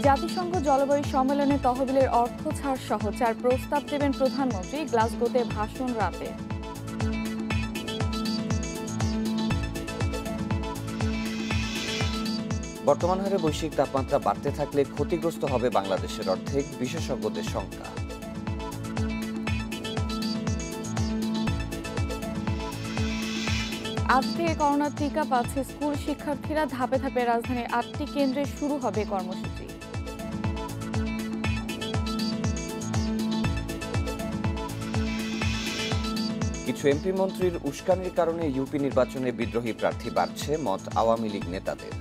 জাতিসংঘ জলবায়ু সম্মেলনে তহবিলের অর্থ ছাড় সহ 4 প্রস্তাব দেবেন প্রধানমন্ত্রী গ্লাসগোতে ভাষণ রাতে। বর্তমান হারে বৈশ্বিক তাপমাত্রা বাড়তে থাকলে ক্ষতিগ্রস্ত হবে বাংলাদেশের অর্ধেক, বিশেষজ্ঞদের শঙ্কা। আজ থেকে করোনার টিকা পাচ্ছে স্কুল শিক্ষার্থীরা। ধাপে ধাপে রাজধানীর 8টি কেন্দ্রে শুরু হবে কর্মসূচি। কিছু এমপি মন্ত্রীর উস্কানির কারণে ইউপি নির্বাচনে বিদ্রোহী প্রার্থী বাড়ছে, মত আওয়ামী লীগ নেতাদের।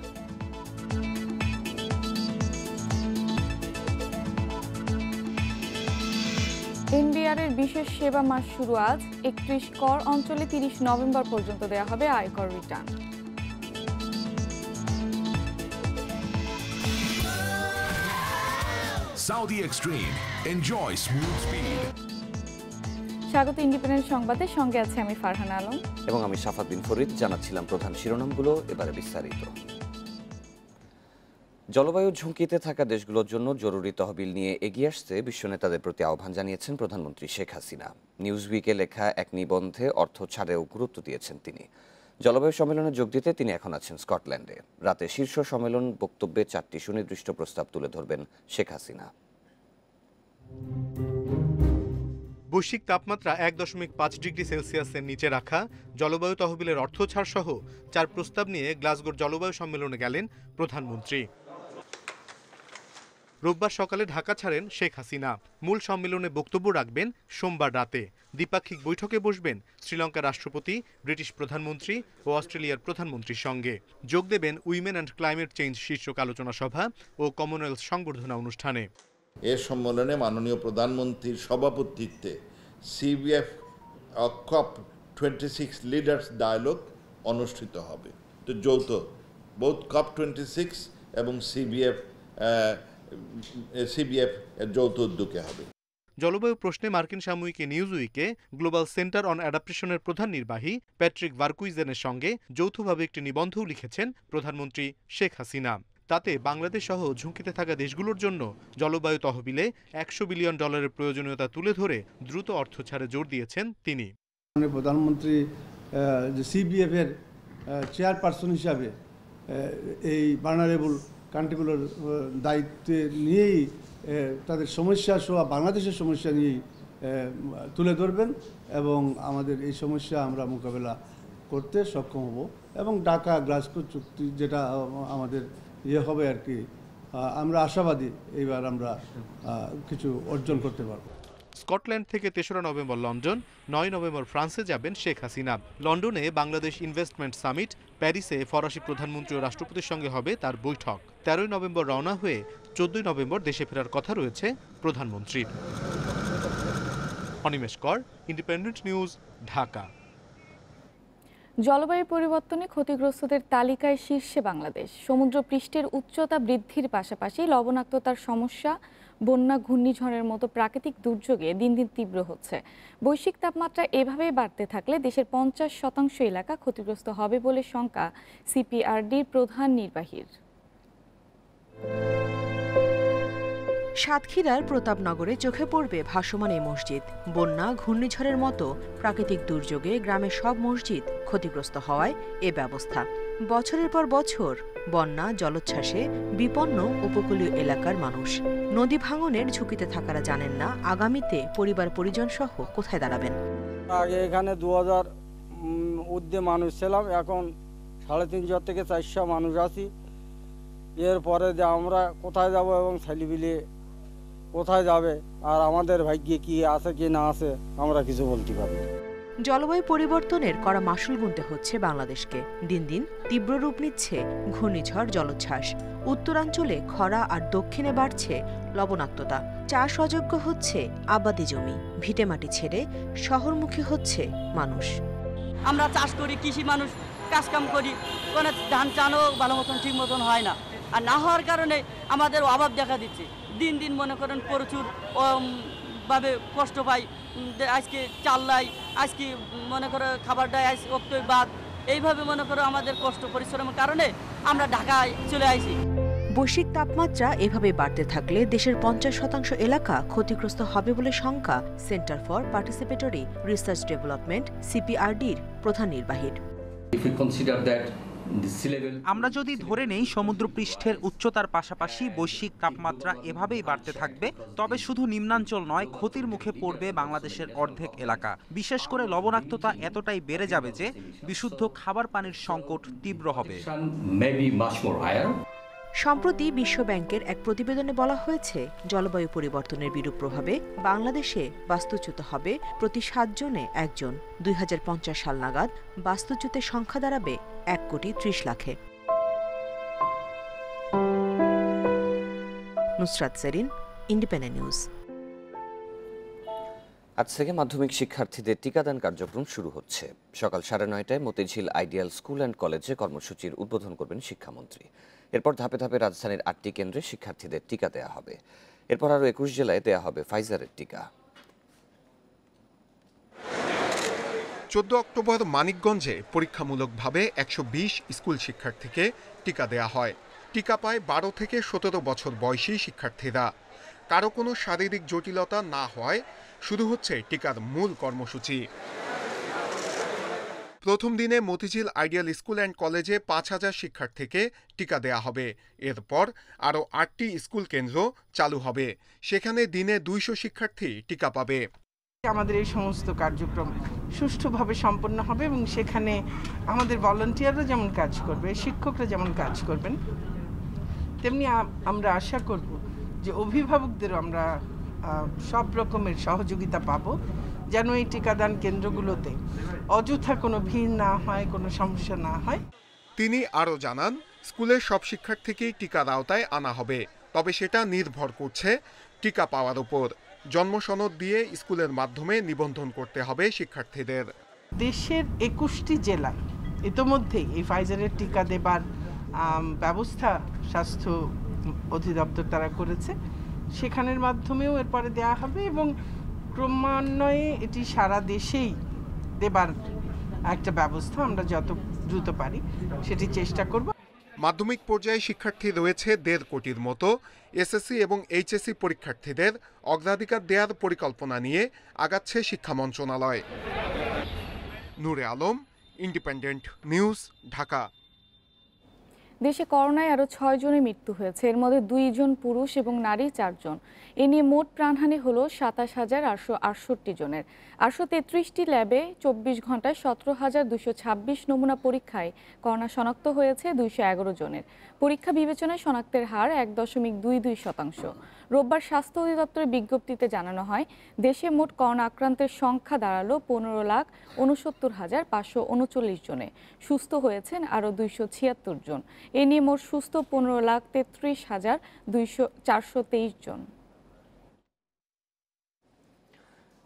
এনবিআরের বিশেষ সেবা মাস শুরু আজ। 31 কর অঞ্চলে 30 নভেম্বর পর্যন্ত দেওয়া হবে আয়কর return. Saudi Extreme. Enjoy smooth speed. স্বাগত ইন্ডিপেন্ডেন্ট সংবাদে, সঙ্গে আছে আমি ফারহানা আলম এবং আমি সাফাত বিন ফরিদ। জানাচ্ছিলাম প্রধান শিরোনামগুলো, এবারে বিস্তারিত। জলবায়ু ঝুঁকিতে থাকা দেশগুলোর জন্য জরুরি তহবিল নিয়ে এগিয়ে আসতে বিশ্ব নেতাদের প্রতি আহ্বান জানিয়েছেন প্রধানমন্ত্রী শেখ হাসিনা। নিউজউইকে লেখা এক নিবন্ধে অর্থ ছাড়েও গুরুত্ব দিয়েছেন তিনি। জলবায়ু সম্মেলনে যোগ দিতে তিনি এখন আছেন স্কটল্যান্ডে। রাতে শীর্ষ সম্মেলন বক্তব্যে 4টি সুনির্দিষ্ট প্রস্তাব তুলে ধরবেন শেখ হাসিনা। বৈশ্বিক তাপমাত্রা 1.5 ডিগ্রি সেলসিয়াসের নিচে রাখা, জলবায়ু তহবিলের অর্থ ছাড় সহ 4 প্রস্তাব নিয়ে গ্লাসগোর জলবায়ু সম্মেলনে গেলেন প্রধানমন্ত্রী। রোববার সকালে ঢাকা ছাড়েন শেখ হাসিনা। মূল সম্মেলনে বক্তব্য রাখবেন সোমবার রাতে। দ্বিপাক্ষিক বৈঠকে বসবেন শ্রীলঙ্কার রাষ্ট্রপতি, ব্রিটিশ প্রধানমন্ত্রী ও অস্ট্রেলিয়ার প্রধানমন্ত্রীর সঙ্গে। যোগ দেবেন উইমেন অ্যান্ড ক্লাইমেট চেঞ্জ শীর্ষক আলোচনা সভা ও কমনওয়েলথ সংবর্ধনা অনুষ্ঠানে। এ সম্মেলনে মাননীয় প্রধানমন্ত্রীর সভাপতিত্বে সিবিএফ COP 26 লিডার্স ডায়ালগ অনুষ্ঠিত হবে। তো যৌথ বোথ COP 26 এবং সিবিএফ এর যৌথ উদ্যোগে হবে। জলবায়ু প্রশ্নে মার্কিন সাময়িকী নিউজউইকে গ্লোবাল সেন্টার অন অ্যাডাপ্টেশনের প্রধান নির্বাহী প্যাট্রিক ভার্কুইজেনের সঙ্গে যৌথভাবে একটি নিবন্ধও লিখেছেন প্রধানমন্ত্রী শেখ হাসিনা। তাতে বাংলাদেশ সহ ঝুঁকিতে থাকা দেশগুলোর জন্য জলবায়ু তহবিলে $100 বিলিয়ন প্রয়োজনীয়তা তুলে ধরে দ্রুত অর্থ ছাড়ে জোর দিয়েছেন তিনি। প্রধানমন্ত্রী যে সিবিএফ এর চেয়ারপারসন হিসাবে এই ভালনারেবল কান্ট্রিগুলোর দায়িত্বে নিয়েই তাদের সমস্যা সহ বাংলাদেশের সমস্যা নিয়েই তুলে ধরবেন এবং আমাদের এই সমস্যা আমরা মোকাবেলা করতে সক্ষম হব এবং ঢাকা গ্লাসগো চুক্তি যেটা আমাদের হবে আর কি, আমরা আশাবাদী এইবার আমরা কিছু অর্জন করতে পারব। স্কটল্যান্ড থেকে 3রা নভেম্বর লন্ডন, 9 নভেম্বর ফ্রান্সে যাবেন শেখ হাসিনা। লন্ডনে বাংলাদেশ ইনভেস্টমেন্ট সামিট, প্যারিসে ফরাসি প্রধানমন্ত্রী ও রাষ্ট্রপতির সঙ্গে হবে তার বৈঠক। 13 নভেম্বর রওনা হয়ে 14 নভেম্বর দেশে ফেরার কথা রয়েছে প্রধানমন্ত্রীর। অনিমেষ কর, ইন্ডিপেন্ডেন্ট নিউজ, ঢাকা। জলবায়ু পরিবর্তনে ক্ষতিগ্রস্তদের তালিকায় শীর্ষে বাংলাদেশ। সমুদ্র পৃষ্ঠের উচ্চতা বৃদ্ধির পাশাপাশি লবণাক্ততার সমস্যা, বন্যা, ঘূর্ণিঝড়ের মতো প্রাকৃতিক দুর্যোগে দিন দিন তীব্র হচ্ছে। বৈশ্বিক তাপমাত্রা এভাবেই বাড়তে থাকলে দেশের 50% এলাকা ক্ষতিগ্রস্ত হবে বলে শঙ্কা সিপিআরডির প্রধান নির্বাহীর। সাতক্ষীরার প্রতাপনগরে চোখে পড়বে ভাসমান এই মসজিদ। বন্যা, ঘূর্ণিঝড়ের মতো প্রাকৃতিক দুর্যোগে গ্রামের সব মসজিদ ক্ষতিগ্রস্ত হওয়ায় এ ব্যবস্থা। বছরের পর বছর বন্যা, জলোচ্ছ্বাসে বিপন্ন উপকূলীয় এলাকার মানুষ। নদী ভাঙনের ঝুঁকিতে থাকারা জানেন না আগামীতে পরিবার পরিজন সহ কোথায় দাঁড়াবেন। আগে এখানে 2000 ঊর্ধ্বে মানুষ ছিলাম, এখন 350 থেকে 400 মানুষ আছি। এরপরে যে আমরা কোথায় যাব এবং ছেলেপিলে কোথায় যাবে আর আমাদের ভাগ্যে কি আছে কি না আছে আমরা কিছু বলতে পারি না। জলবায়ু পরিবর্তনের কড়া মাশুল গুনতে হচ্ছে বাংলাদেশকে। দিন দিন তীব্র রূপ নিচ্ছে ঘূর্ণিঝড়, জলোচ্ছ্বাস। উত্তরাঞ্চলে খরা আর দক্ষিণে বাড়ছে লবণাক্ততা। চাষ অযোগ্য হচ্ছে আবাদি জমি, ভিটেমাটি ছেড়ে শহরমুখী হচ্ছে মানুষ। আমরা চাষ করি, কৃষি মানুষ, কাজকাম করি, কোনো ধান চানও ভালো মতন ঠিক মতন হয় না। আর না হওয়ার কারণে আমাদের অভাব দেখা দিচ্ছে। দিন দিন মনে করেন প্রচুর ভাবে কষ্ট পাই। আজকে চাল নাই, আজকে মনে করো খাবার দেয়, আজ অক্তই বাদ, এইভাবে মনে করো আমাদের কষ্ট পরিশ্রমের কারণে আমরা ঢাকায় চলে আসি। বৈশ্বিক তাপমাত্রা এভাবে বাড়তে থাকলে দেশের 50% এলাকা ক্ষতিগ্রস্ত হবে বলে শঙ্কা center for participatory research development সিপিআরডির প্রধান নির্বাহীর। আমরা যদি ধরে নেই সমুদ্রপৃষ্ঠের উচ্চতার পাশাপাশি বৈশ্বিক তাপমাত্রা এভাবেই বাড়তে থাকবে, তবে শুধু নিম্নাঞ্চল নয়, ক্ষতির মুখে পড়বে বাংলাদেশের অর্ধেক এলাকা। বিশেষ করে লবণাক্ততা এতটাই বেড়ে যাবে যে বিশুদ্ধ খাবার পানির সংকট তীব্র হবে। সম্প্রতি বিশ্বব্যাংকের এক প্রতিবেদনে বলা হয়েছে, জলবায়ু পরিবর্তনের বিরূপ প্রভাবে বাংলাদেশে বাস্তুচ্যুত হবে প্রতি 7 জনে 1 জন। 2050 সাল নাগাদ বাস্তুচ্যুতের সংখ্যা দাঁড়াবে 1,30,00,000-এ। Nusrat serene, independent news. আজ থেকে মাধ্যমিক শিক্ষার্থীদের টিকাদান কার্যক্রম শুরু হচ্ছে। সকাল 9:30টায় মতিঝিল আইডিয়াল স্কুল অ্যান্ড কলেজে কর্মসূচির উদ্বোধন করবেন শিক্ষামন্ত্রী। এরপর ধাপে ধাপে রাজধানীর 8টি কেন্দ্রে শিক্ষার্থীদের টিকা দেয়া হবে। এরপর আরও 21 জেলায় দেয়া হবে ফাইজারের টিকা। 14 অক্টোবর মানিকগঞ্জে পরীক্ষামূলকভাবে 120 স্কুল শিক্ষার্থীকে টিকা দেয়া হয়। টিকা পায় 12 থেকে 17 বছর বয়সী শিক্ষার্থীরা। কারো কোনো শারীরিক জটিলতা না হওয়ায় শুরু হচ্ছে টিকার মূল কর্মসূচি। প্রথম দিনে মতিঝিল আইডিয়াল স্কুল অ্যান্ড কলেজে 5,000 শিক্ষার্থীকে টিকা দেয়া হবে। এরপর আরও 8টি স্কুল কেন্দ্র চালু হবে, সেখানে দিনে 200 শিক্ষার্থী টিকা পাবে। আমাদের এই সমস্ত কার্যক্রম সুষ্ঠুভাবে সম্পন্ন হবে এবং সেখানে আমাদের ভলান্টিয়াররা যেমন কাজ করবে, শিক্ষকরা যেমন কাজ করবেন, তেমনি আমরা আশা করব যে অভিভাবকদেরও আমরা সব রকমের সহযোগিতা পাব, যেন এই টিকাদান কেন্দ্রগুলোতে অযথা কোনো ভিড় না হয়, কোনো সমস্যা না হয়। তিনি আরও জানান, স্কুলের সব শিক্ষার্থীকেই টিকার আওতায় আনা হবে, তবে সেটা নির্ভর করছে টিকা পাওয়ার উপর। জন্মসনদ দিয়ে স্কুলের মাধ্যমে নিবন্ধন করতে হবে শিক্ষার্থীদের। দেশের 21টি জেলায় ইতোমধ্যেই এই ফাইজারের টিকা দেবার ব্যবস্থা স্বাস্থ্য অধিদপ্তর তারা করেছে, সেখানের মাধ্যমেও এরপরে দেয়া হবে এবং ক্রমান্বয়ে এটি সারা দেশেই দেবার একটা ব্যবস্থা আমরা যত দ্রুত পারি সেটি চেষ্টা করব। মাধ্যমিক পর্যায়ে শিক্ষার্থী রয়েছে 1.5 কোটির মতো। এসএসসি এবং এইচএসসি পরীক্ষার্থীদের অগ্রাধিকার দেওয়ার পরিকল্পনা নিয়ে আগাচ্ছে শিক্ষা মন্ত্রণালয়। নূরে আলম, ইন্ডিপেন্ডেন্ট নিউজ, ঢাকা। দেশে করোনায় আরও 6 জনের মৃত্যু হয়েছে, এর মধ্যে 2 জন পুরুষ এবং নারী 4 জন। এ নিয়ে মোট প্রাণহানি হলো 27,868 জনের। 833টি ল্যাবে 24 ঘন্টায় 17,226 নমুনা পরীক্ষায় করোনা শনাক্ত হয়েছে 211 জনের। পরীক্ষা বিবেচনায় শনাক্তের হার 1.22%। রোববার স্বাস্থ্য অধিদপ্তরের বিজ্ঞপ্তিতে জানানো হয়, দেশে মোট করোনা আক্রান্তের সংখ্যা দাঁড়ালো 15,69,539 জনে। সুস্থ হয়েছেন আরও 276 জন। এ নিয়ে মোট সুস্থ 15,33,423 জন।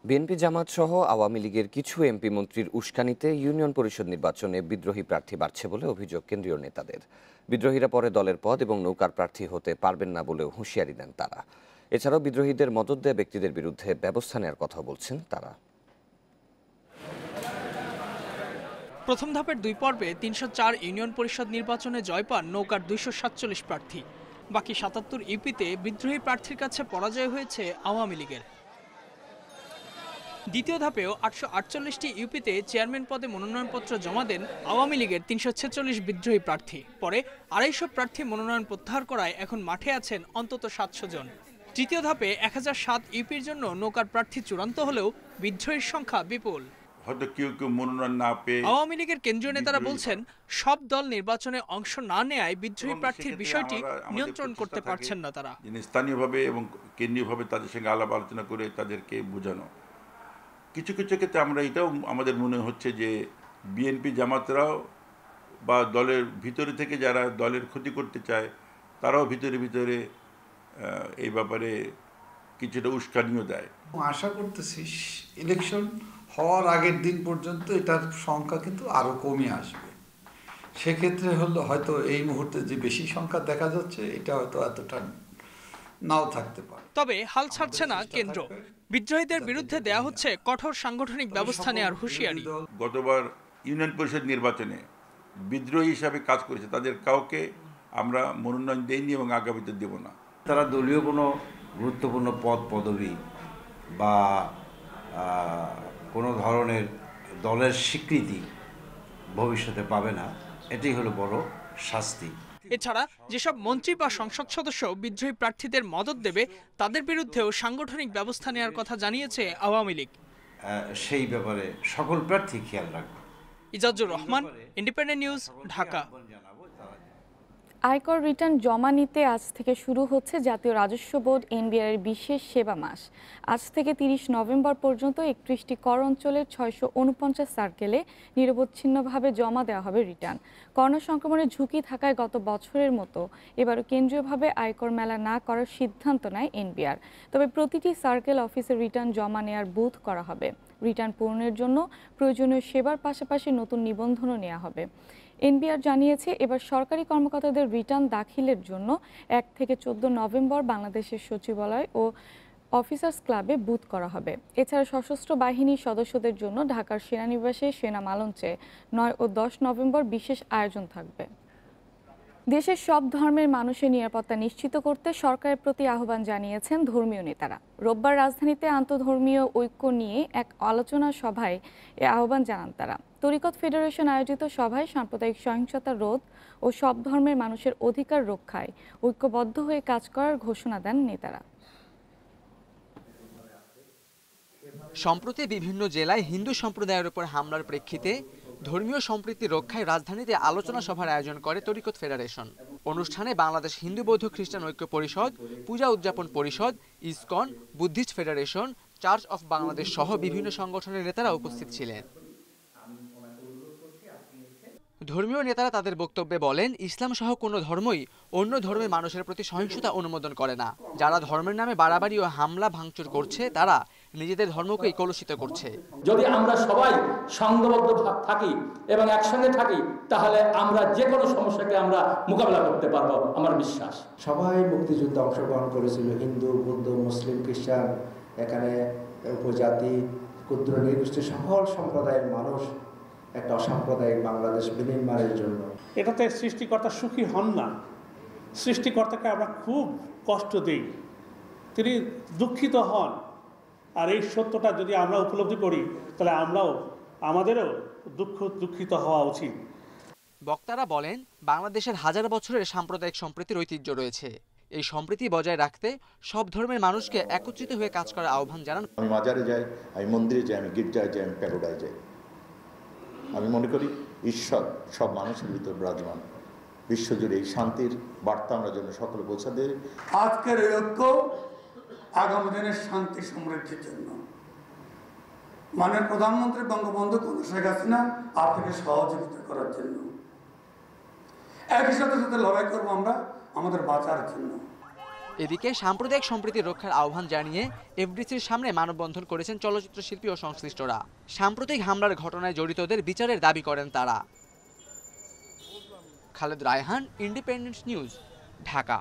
বিএনপি জামাত সহ আওয়ামী লীগের কিছু এমপি মন্ত্রীর উস্কানিতে ইউনিয়ন পরিষদ নির্বাচনে বিদ্রোহী প্রার্থী বাড়ছে বলে অভিযোগ কেন্দ্রীয় নেতাদের। বিদ্রোহীরা পরে দলের পদ এবং নৌকার প্রার্থী হতে পারবেন না বলেও হুঁশিয়ারি দেন তারা। এছাড়াও বিদ্রোহীদের মদদ দেয়া ব্যক্তিদের বিরুদ্ধে ব্যবস্থা নেওয়ার কথা বলছেন তারা। প্রথম ধাপের 2 পর্বে 304 ইউনিয়ন পরিষদ নির্বাচনে জয় পান নৌকার 247 প্রার্থী। বাকি 77 ইউপিতে বিদ্রোহী প্রার্থীর কাছে পরাজয় হয়েছে আওয়ামী লীগের। দ্বিতীয় ধাপেও 848টি ইউপিতে চেয়ারম্যান পদে মনোনয়নপত্র জমা দেন আওয়ামী লীগের 346 বিদ্রোহী প্রার্থী। পরে 250 প্রার্থী মনোনয়ন প্রত্যাহার করায় এখন মাঠে আছেন অন্তত 700 জন। তৃতীয় ধাপে 1007 ইউপির জন্য নৌকার প্রার্থী চূড়ান্ত হলেও বিদ্রোহীর সংখ্যা বিপুল। হয়তো কেউ মনোনয়ন না পেয়ে আওয়ামী লীগের কেন্দ্রীয় নেতারা বলছেন, সব দল নির্বাচনে অংশ না নেয় বিদ্রোহী প্রার্থীর বিষয়টি নিয়ন্ত্রণ করতে পারছেন না তারা। স্থানীয়ভাবে এবং কেন্দ্রীয়ভাবে তাদের সঙ্গে আলাপ আলোচনা করে তাদেরকে বোঝানো। কিছু কিছু ক্ষেত্রে আমরা এটাও আমাদের মনে হচ্ছে যে বিএনপি জামাতরাও বা দলের ভিতরে থেকে যারা দলের ক্ষতি করতে চায় তারাও ভিতরে ভিতরে এই ব্যাপারে কিছুটা উস্কানিও দেয়। আশা করতেছি ইলেকশন হওয়ার আগের দিন পর্যন্ত এটার সংখ্যা কিন্তু আরও কমে আসবে। সেক্ষেত্রে হয়তো এই মুহূর্তে যে বেশি সংখ্যা দেখা যাচ্ছে এটা হয়তো এতটা নাও থাকতে পারে। তবে হাল ছাড়ছে না কেন্দ্র। বিদ্রোহীদের বিরুদ্ধে দেয়া হচ্ছে কঠোর সাংগঠনিক ব্যবস্থা নেওয়ার হুঁশিয়ারি। গতবার ইউনিয়ন পরিষদ নির্বাচনে বিদ্রোহী হিসাবে কাজ করেছে তাদের কাউকে আমরা মনোনয়ন দেইনি এবং আগামীতে দেব না। তারা দলীয় কোনো গুরুত্বপূর্ণ পদ পদবি বা কোনো ধরনের দলের স্বীকৃতি ভবিষ্যতে পাবে না, এটাই হলো বড় শাস্তি। এছাড়া যেসব মন্ত্রী বা সংসদ সদস্য বিদ্রোহী প্রার্থীদের মদত দেবে তাদের বিরুদ্ধেও সাংগঠনিক ব্যবস্থা নেওয়ার কথা জানিয়েছে আওয়ামী লীগ। সেই ব্যাপারে সকল প্রার্থী খেয়াল রাখবে। Ijazur Rahman, independent news, Dhaka. আয়কর রিটার্ন জমা নিতে আজ থেকে শুরু হচ্ছে জাতীয় রাজস্ব বোর্ড এনবিআর এর বিশেষ সেবা মাস। আজ থেকে 30 নভেম্বর পর্যন্ত 31টি কর অঞ্চলের 649 সার্কেলে নিরবচ্ছিন্নভাবে জমা দেওয়া হবে রিটার্ন। করোনা সংক্রমণের ঝুঁকি থাকায় গত বছরের মতো এবারও কেন্দ্রীয়ভাবে আয়কর মেলা না করার সিদ্ধান্ত নেয় এনবিআর। তবে প্রতিটি সার্কেল অফিসে রিটার্ন জমা নেওয়ার বুথ করা হবে। রিটার্ন পূরণের জন্য প্রয়োজনীয় সেবার পাশাপাশি নতুন নিবন্ধনও নেওয়া হবে। এনবিআর জানিয়েছে এবার সরকারি কর্মকর্তাদের রিটার্ন দাখিলের জন্য 1 থেকে 14 নভেম্বর বাংলাদেশের সচিবালয় ও অফিসার্স ক্লাবে বুথ করা হবে। এছাড়া সশস্ত্র বাহিনীর সদস্যদের জন্য ঢাকার সেনানিবাসে সেনা মালঞ্চে 9 ও 10 নভেম্বর বিশেষ আয়োজন থাকবে। দেশের সব ধর্মের মানুষের নিরাপত্তা নিশ্চিত করতে সরকারের প্রতি আহ্বান জানিয়েছেন ধর্মীয় নেতারা। রোববার রাজধানীতে আন্তঃধর্মীয় ঐক্য নিয়ে এক আলোচনা সভায় এ আহ্বান জানান তারা। তরিকত ফেডারেশন আয়োজিত সভায় সাম্প্রদায়িক সহিংসতা রোধ ও সব ধর্মের মানুষের অধিকার রক্ষায় ঐক্যবদ্ধ হয়ে কাজ করার ঘোষণা দেন নেতারা। সম্প্রতি বিভিন্ন জেলায় হিন্দু সম্প্রদায়ের উপর হামলার প্রেক্ষিতে ধর্মীয় সম্প্রীতি রক্ষায় রাজধানীতে আলোচনা সভার আয়োজন করে তরিকত ফেডারেশন। অনুষ্ঠানে বাংলাদেশ হিন্দু বৌদ্ধ খ্রিস্টান ঐক্য পরিষদ, পূজা উদযাপন পরিষদ, ISKCON, Buddhist federation, church of Bangladesh সহ বিভিন্ন সংগঠনের নেতারা উপস্থিত ছিলেন। ধর্মীয় নেতারা তাদের বক্তব্যে বলেন, ইসলাম সহ কোনো ধর্মই অন্য ধর্মের মানুষের প্রতি সহিংসতা অনুমোদন করে না। যারা ধর্মের নামে বাড়াবাড়ি ও হামলা ভাঙচুর করছে তারা নিজেদের ধর্মকেই কলুষিত করছে। যদি আমরা সবাই সংঘবদ্ধ থাকি এবং একসঙ্গে থাকি তাহলে আমরা যে কোনো সমস্যাকে আমরা মোকাবেলা করতে পারবো, আমার বিশ্বাস। সবাই মুক্তিযুদ্ধে অংশগ্রহণ করেছিল, হিন্দু, বৌদ্ধ, মুসলিম, খ্রিস্টান, এখানে উপজাতি, ক্ষুদ্র নির্দিষ্ট সকল সম্প্রদায়ের মানুষ একটা অসাম্প্রদায়িক বাংলাদেশ বিনির্মাণের জন্য। এটাতে সৃষ্টিকর্তা সুখী হন না, সৃষ্টিকর্তাকে আমরা খুব কষ্ট দিই, তিনি দুঃখিত হন। আর এই সত্যটা যদি আমরা উপলব্ধি করি তাহলে আমাদেরও দুঃখিত হওয়া উচিত। বক্তারা বলেন, বাংলাদেশের হাজার বছরের সাম্প্রদায়িক সম্প্রীতির ঐতিহ্য রয়েছে। এই সম্প্রীতি বজায় রাখতে সব ধর্মের মানুষকে একত্রিত হয়ে কাজ করার আহ্বান জানান। আমি মাজারে যাই, আমি মন্দিরে যাই, আমি গির্জায় যাই, আমি প্যাগোডায় যাই। আমি মনে করি ঈশ্বর সব মানুষের ভিতর বিরাজমান। বিশ্বজুড়ে এই শান্তির বার্তা আমরা যেন সকলে পৌঁছা দেয়। আজকের এই ঐক্য আগামী দিনের শান্তি সমৃদ্ধির জন্য মাননীয় প্রধানমন্ত্রী বঙ্গবন্ধু শেখ হাসিনা আপনাকে সহযোগিতা করার জন্য, একই সাথে সাথে লড়াই করবো আমরা আমাদের বাঁচার জন্য। এদিকে সাম্প্রদায়িক সম্প্রীতি রক্ষার আহ্বান জানিয়ে এফডিসির সামনে মানববন্ধন করেছেন চলচ্চিত্র শিল্পী ও সংশ্লিষ্টরা। সাম্প্রতিক হামলার ঘটনায় জড়িতদের বিচারের দাবি করেন তারা। Khaled Raihan, independent news, Dhaka.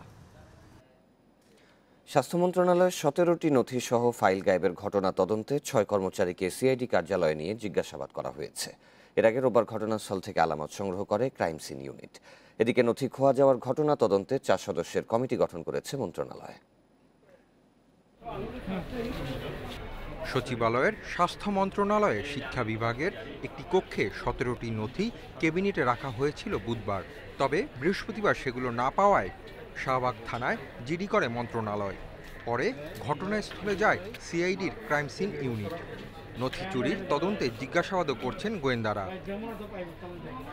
স্বাস্থ্য মন্ত্রণালয়ের 17টি নথি সহ ফাইল গায়েবের ঘটনা তদন্তে 6 কর্মচারীকে সিআইডি কার্যালয়ে নিয়ে জিজ্ঞাসাবাদ করা হয়েছে। এর আগে রোববার ঘটনাস্থল থেকে আলামত সংগ্রহ করে ক্রাইম সিন ইউনিট। এদিকে নথি খোয়া যাওয়ার ঘটনা তদন্তে 4 সদস্যের কমিটি গঠন করেছে মন্ত্রণালয়। সচিবালয়ের স্বাস্থ্য মন্ত্রণালয়ের শিক্ষা বিভাগের একটি কক্ষে 17টি নথি ক্যাবিনেটে রাখা হয়েছিল বুধবার। তবে বৃহস্পতিবার সেগুলো না পাওয়ায় শাহবাগ থানায় জিডি করে মন্ত্রণালয়। পরে ঘটনাস্থলে যায় সিআইডির ক্রাইম সিন ইউনিট। নথি চুরির তদন্তে জিজ্ঞাসাবাদও করছেন গোয়েন্দারা।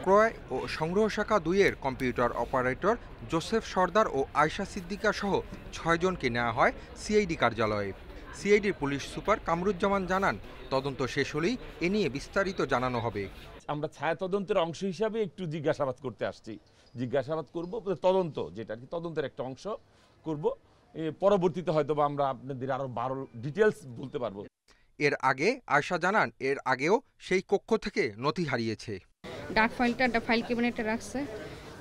ক্রয় ও সংগ্রহ শাখা 2-এর কম্পিউটার অপারেটর জোসেফ সর্দার ও আয়শা সিদ্দিকা সহ 6 জনকে নেওয়া হয় সিআইডি কার্যালয়ে। সিআইডির পুলিশ সুপার কামরুজ্জামান জানান, তদন্ত শেষ হলেই এ নিয়ে বিস্তারিত জানানো হবে। আমরা ছায়া তদন্তের অংশ হিসাবে একটু জিজ্ঞাসাবাদ করতে আসছি, জিজ্ঞাসাবাদ করব, তদন্ত যেটা কি তদন্তের একটা অংশ করব। পরবর্তীতে হয়তো আমরা আপনাদের আরো 12 ডিটেলস বলতে পারবো। এর আগে আয়শা জানান, এর আগেও সেই কক্ষ থেকে নথি হারিয়েছে। ডাক ফাইল ক্যাবিনেটে রাখছে,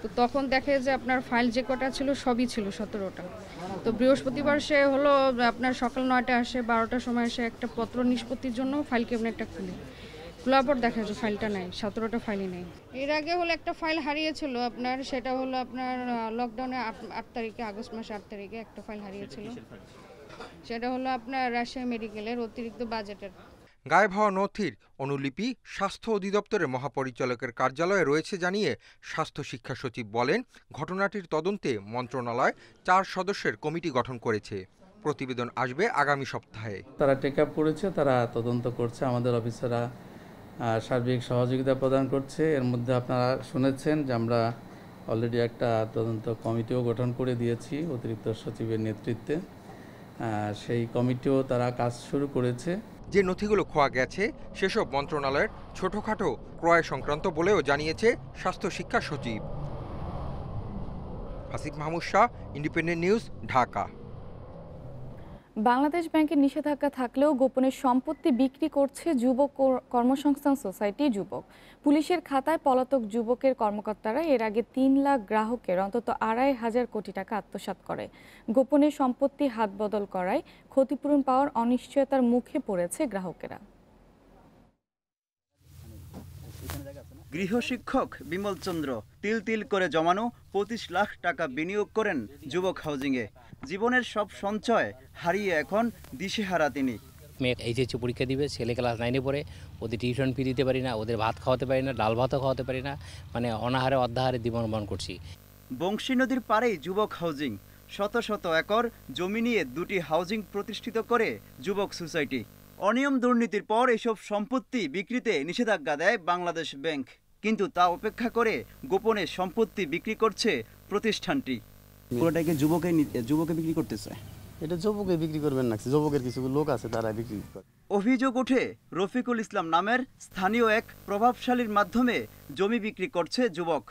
তো তখন দেখে যে আপনার ফাইল যে কটা ছিল সবই ছিল 17টা। তো বৃহস্পতিবার সে হলো আপনার সকাল 9টায় আসে, 12টার সময় এসে একটা পত্র নিষ্পত্তির জন্য ফাইল ক্যাবিনেটটা খুলে খোলার পর দেখা যায় ফাইলটা নেই, 17টা ফাইলই নেই। এর আগে হলো একটা ফাইল হারিয়েছিল আপনার, সেটা হলো আপনার লকডাউনে 8 তারিখে, আগস্ট মাসে 8 তারিখে একটা ফাইল হারিয়েছিল। সেটা হলো আপনার রাজশাহী মেডিকেলের অতিরিক্ত বাজেটের। গায়েব হওয়া নথির অনুলিপি স্বাস্থ্য অধিদপ্তরের মহাপরিচালকের কার্যালয়ে রয়েছে জানিয়ে স্বাস্থ্য শিক্ষা সচিব বলেন, ঘটনাটির তদন্তে মন্ত্রণালয় 4 সদস্যের কমিটি গঠন করেছে। প্রতিবেদন আসবে আগামী সপ্তাহে। তারা টেক আপ করেছে, তারা তদন্ত করছে, আমাদের অফিসাররা সার্বিক সহযোগিতা প্রদান করছে। এর মধ্যে আপনারা শুনেছেন যে আমরা অলরেডি একটা তদন্ত কমিটিও গঠন করে দিয়েছি অতিরিক্ত সচিবের নেতৃত্বে। সেই কমিটিও তারা কাজ শুরু করেছে। যে নথিগুলো খোয়া গেছে সেসব মন্ত্রণালয়ের ছোটখাটো ক্রয় সংক্রান্ত বলেও জানিয়েছে স্বাস্থ্য শিক্ষা সচিব। Asif Mahmud Shah, independent news, Dhaka. বাংলাদেশ ব্যাংকের নিষেধাজ্ঞা থাকলেও গোপনে সম্পত্তি বিক্রি করছে যুবক কর্মসংস্থান সোসাইটি যুবক। পুলিশের খাতায় পলাতক যুবকের কর্মকর্তারা এর আগে 3 লাখ গ্রাহকের অন্তত 2,500 কোটি টাকা আত্মসাৎ করে। গোপনে সম্পত্তি হাত বদল করায় ক্ষতিপূরণ পাওয়ার অনিশ্চয়তার মুখে পড়েছে গ্রাহকেরা। গৃহশিক্ষক বিমল চন্দ্র তিল তিল করে জমানো 25 লাখ টাকা বিনিয়োগ করেন যুবক হাউজিংয়ে। জীবনের সব সঞ্চয় হারিয়ে এখন দিশেহারা তিনি। মেয়ে এইচএসসি পরীক্ষা দিবে, ছেলে ক্লাস 9-এ পড়ে, ওদের টিউশন ফি দিতে পারি না, ওদের ভাত খাওয়াতে পারি না, ডাল ভাতও খাওয়াতে পারি না, মানে অনাহারে অর্ধাহারে জীবনযাপন করছি। বংশী নদীর পাড়েই যুবক হাউজিং, শত শত একর জমি নিয়ে 2টি হাউজিং প্রতিষ্ঠিত করে যুবক সোসাইটি। অনিয়ম দুর্নীতির পর এসব সম্পত্তি বিক্রিতে নিষেধাজ্ঞা দেয় বাংলাদেশ ব্যাংক, কিন্তু তা উপেক্ষা করে গোপনে সম্পত্তি বিক্রি করছে প্রতিষ্ঠানটি। পুরোটাকে যুবকে বিক্রি করতেছে। এটা যুবকে বিক্রি করবেন না, যুবকের কিছু লোক আছে তারা বিক্রি করে। অভিযোগ ওঠে রফিকুল ইসলাম নামের স্থানীয় এক প্রভাবশালীর মাধ্যমে জমি বিক্রি করছে যুবক।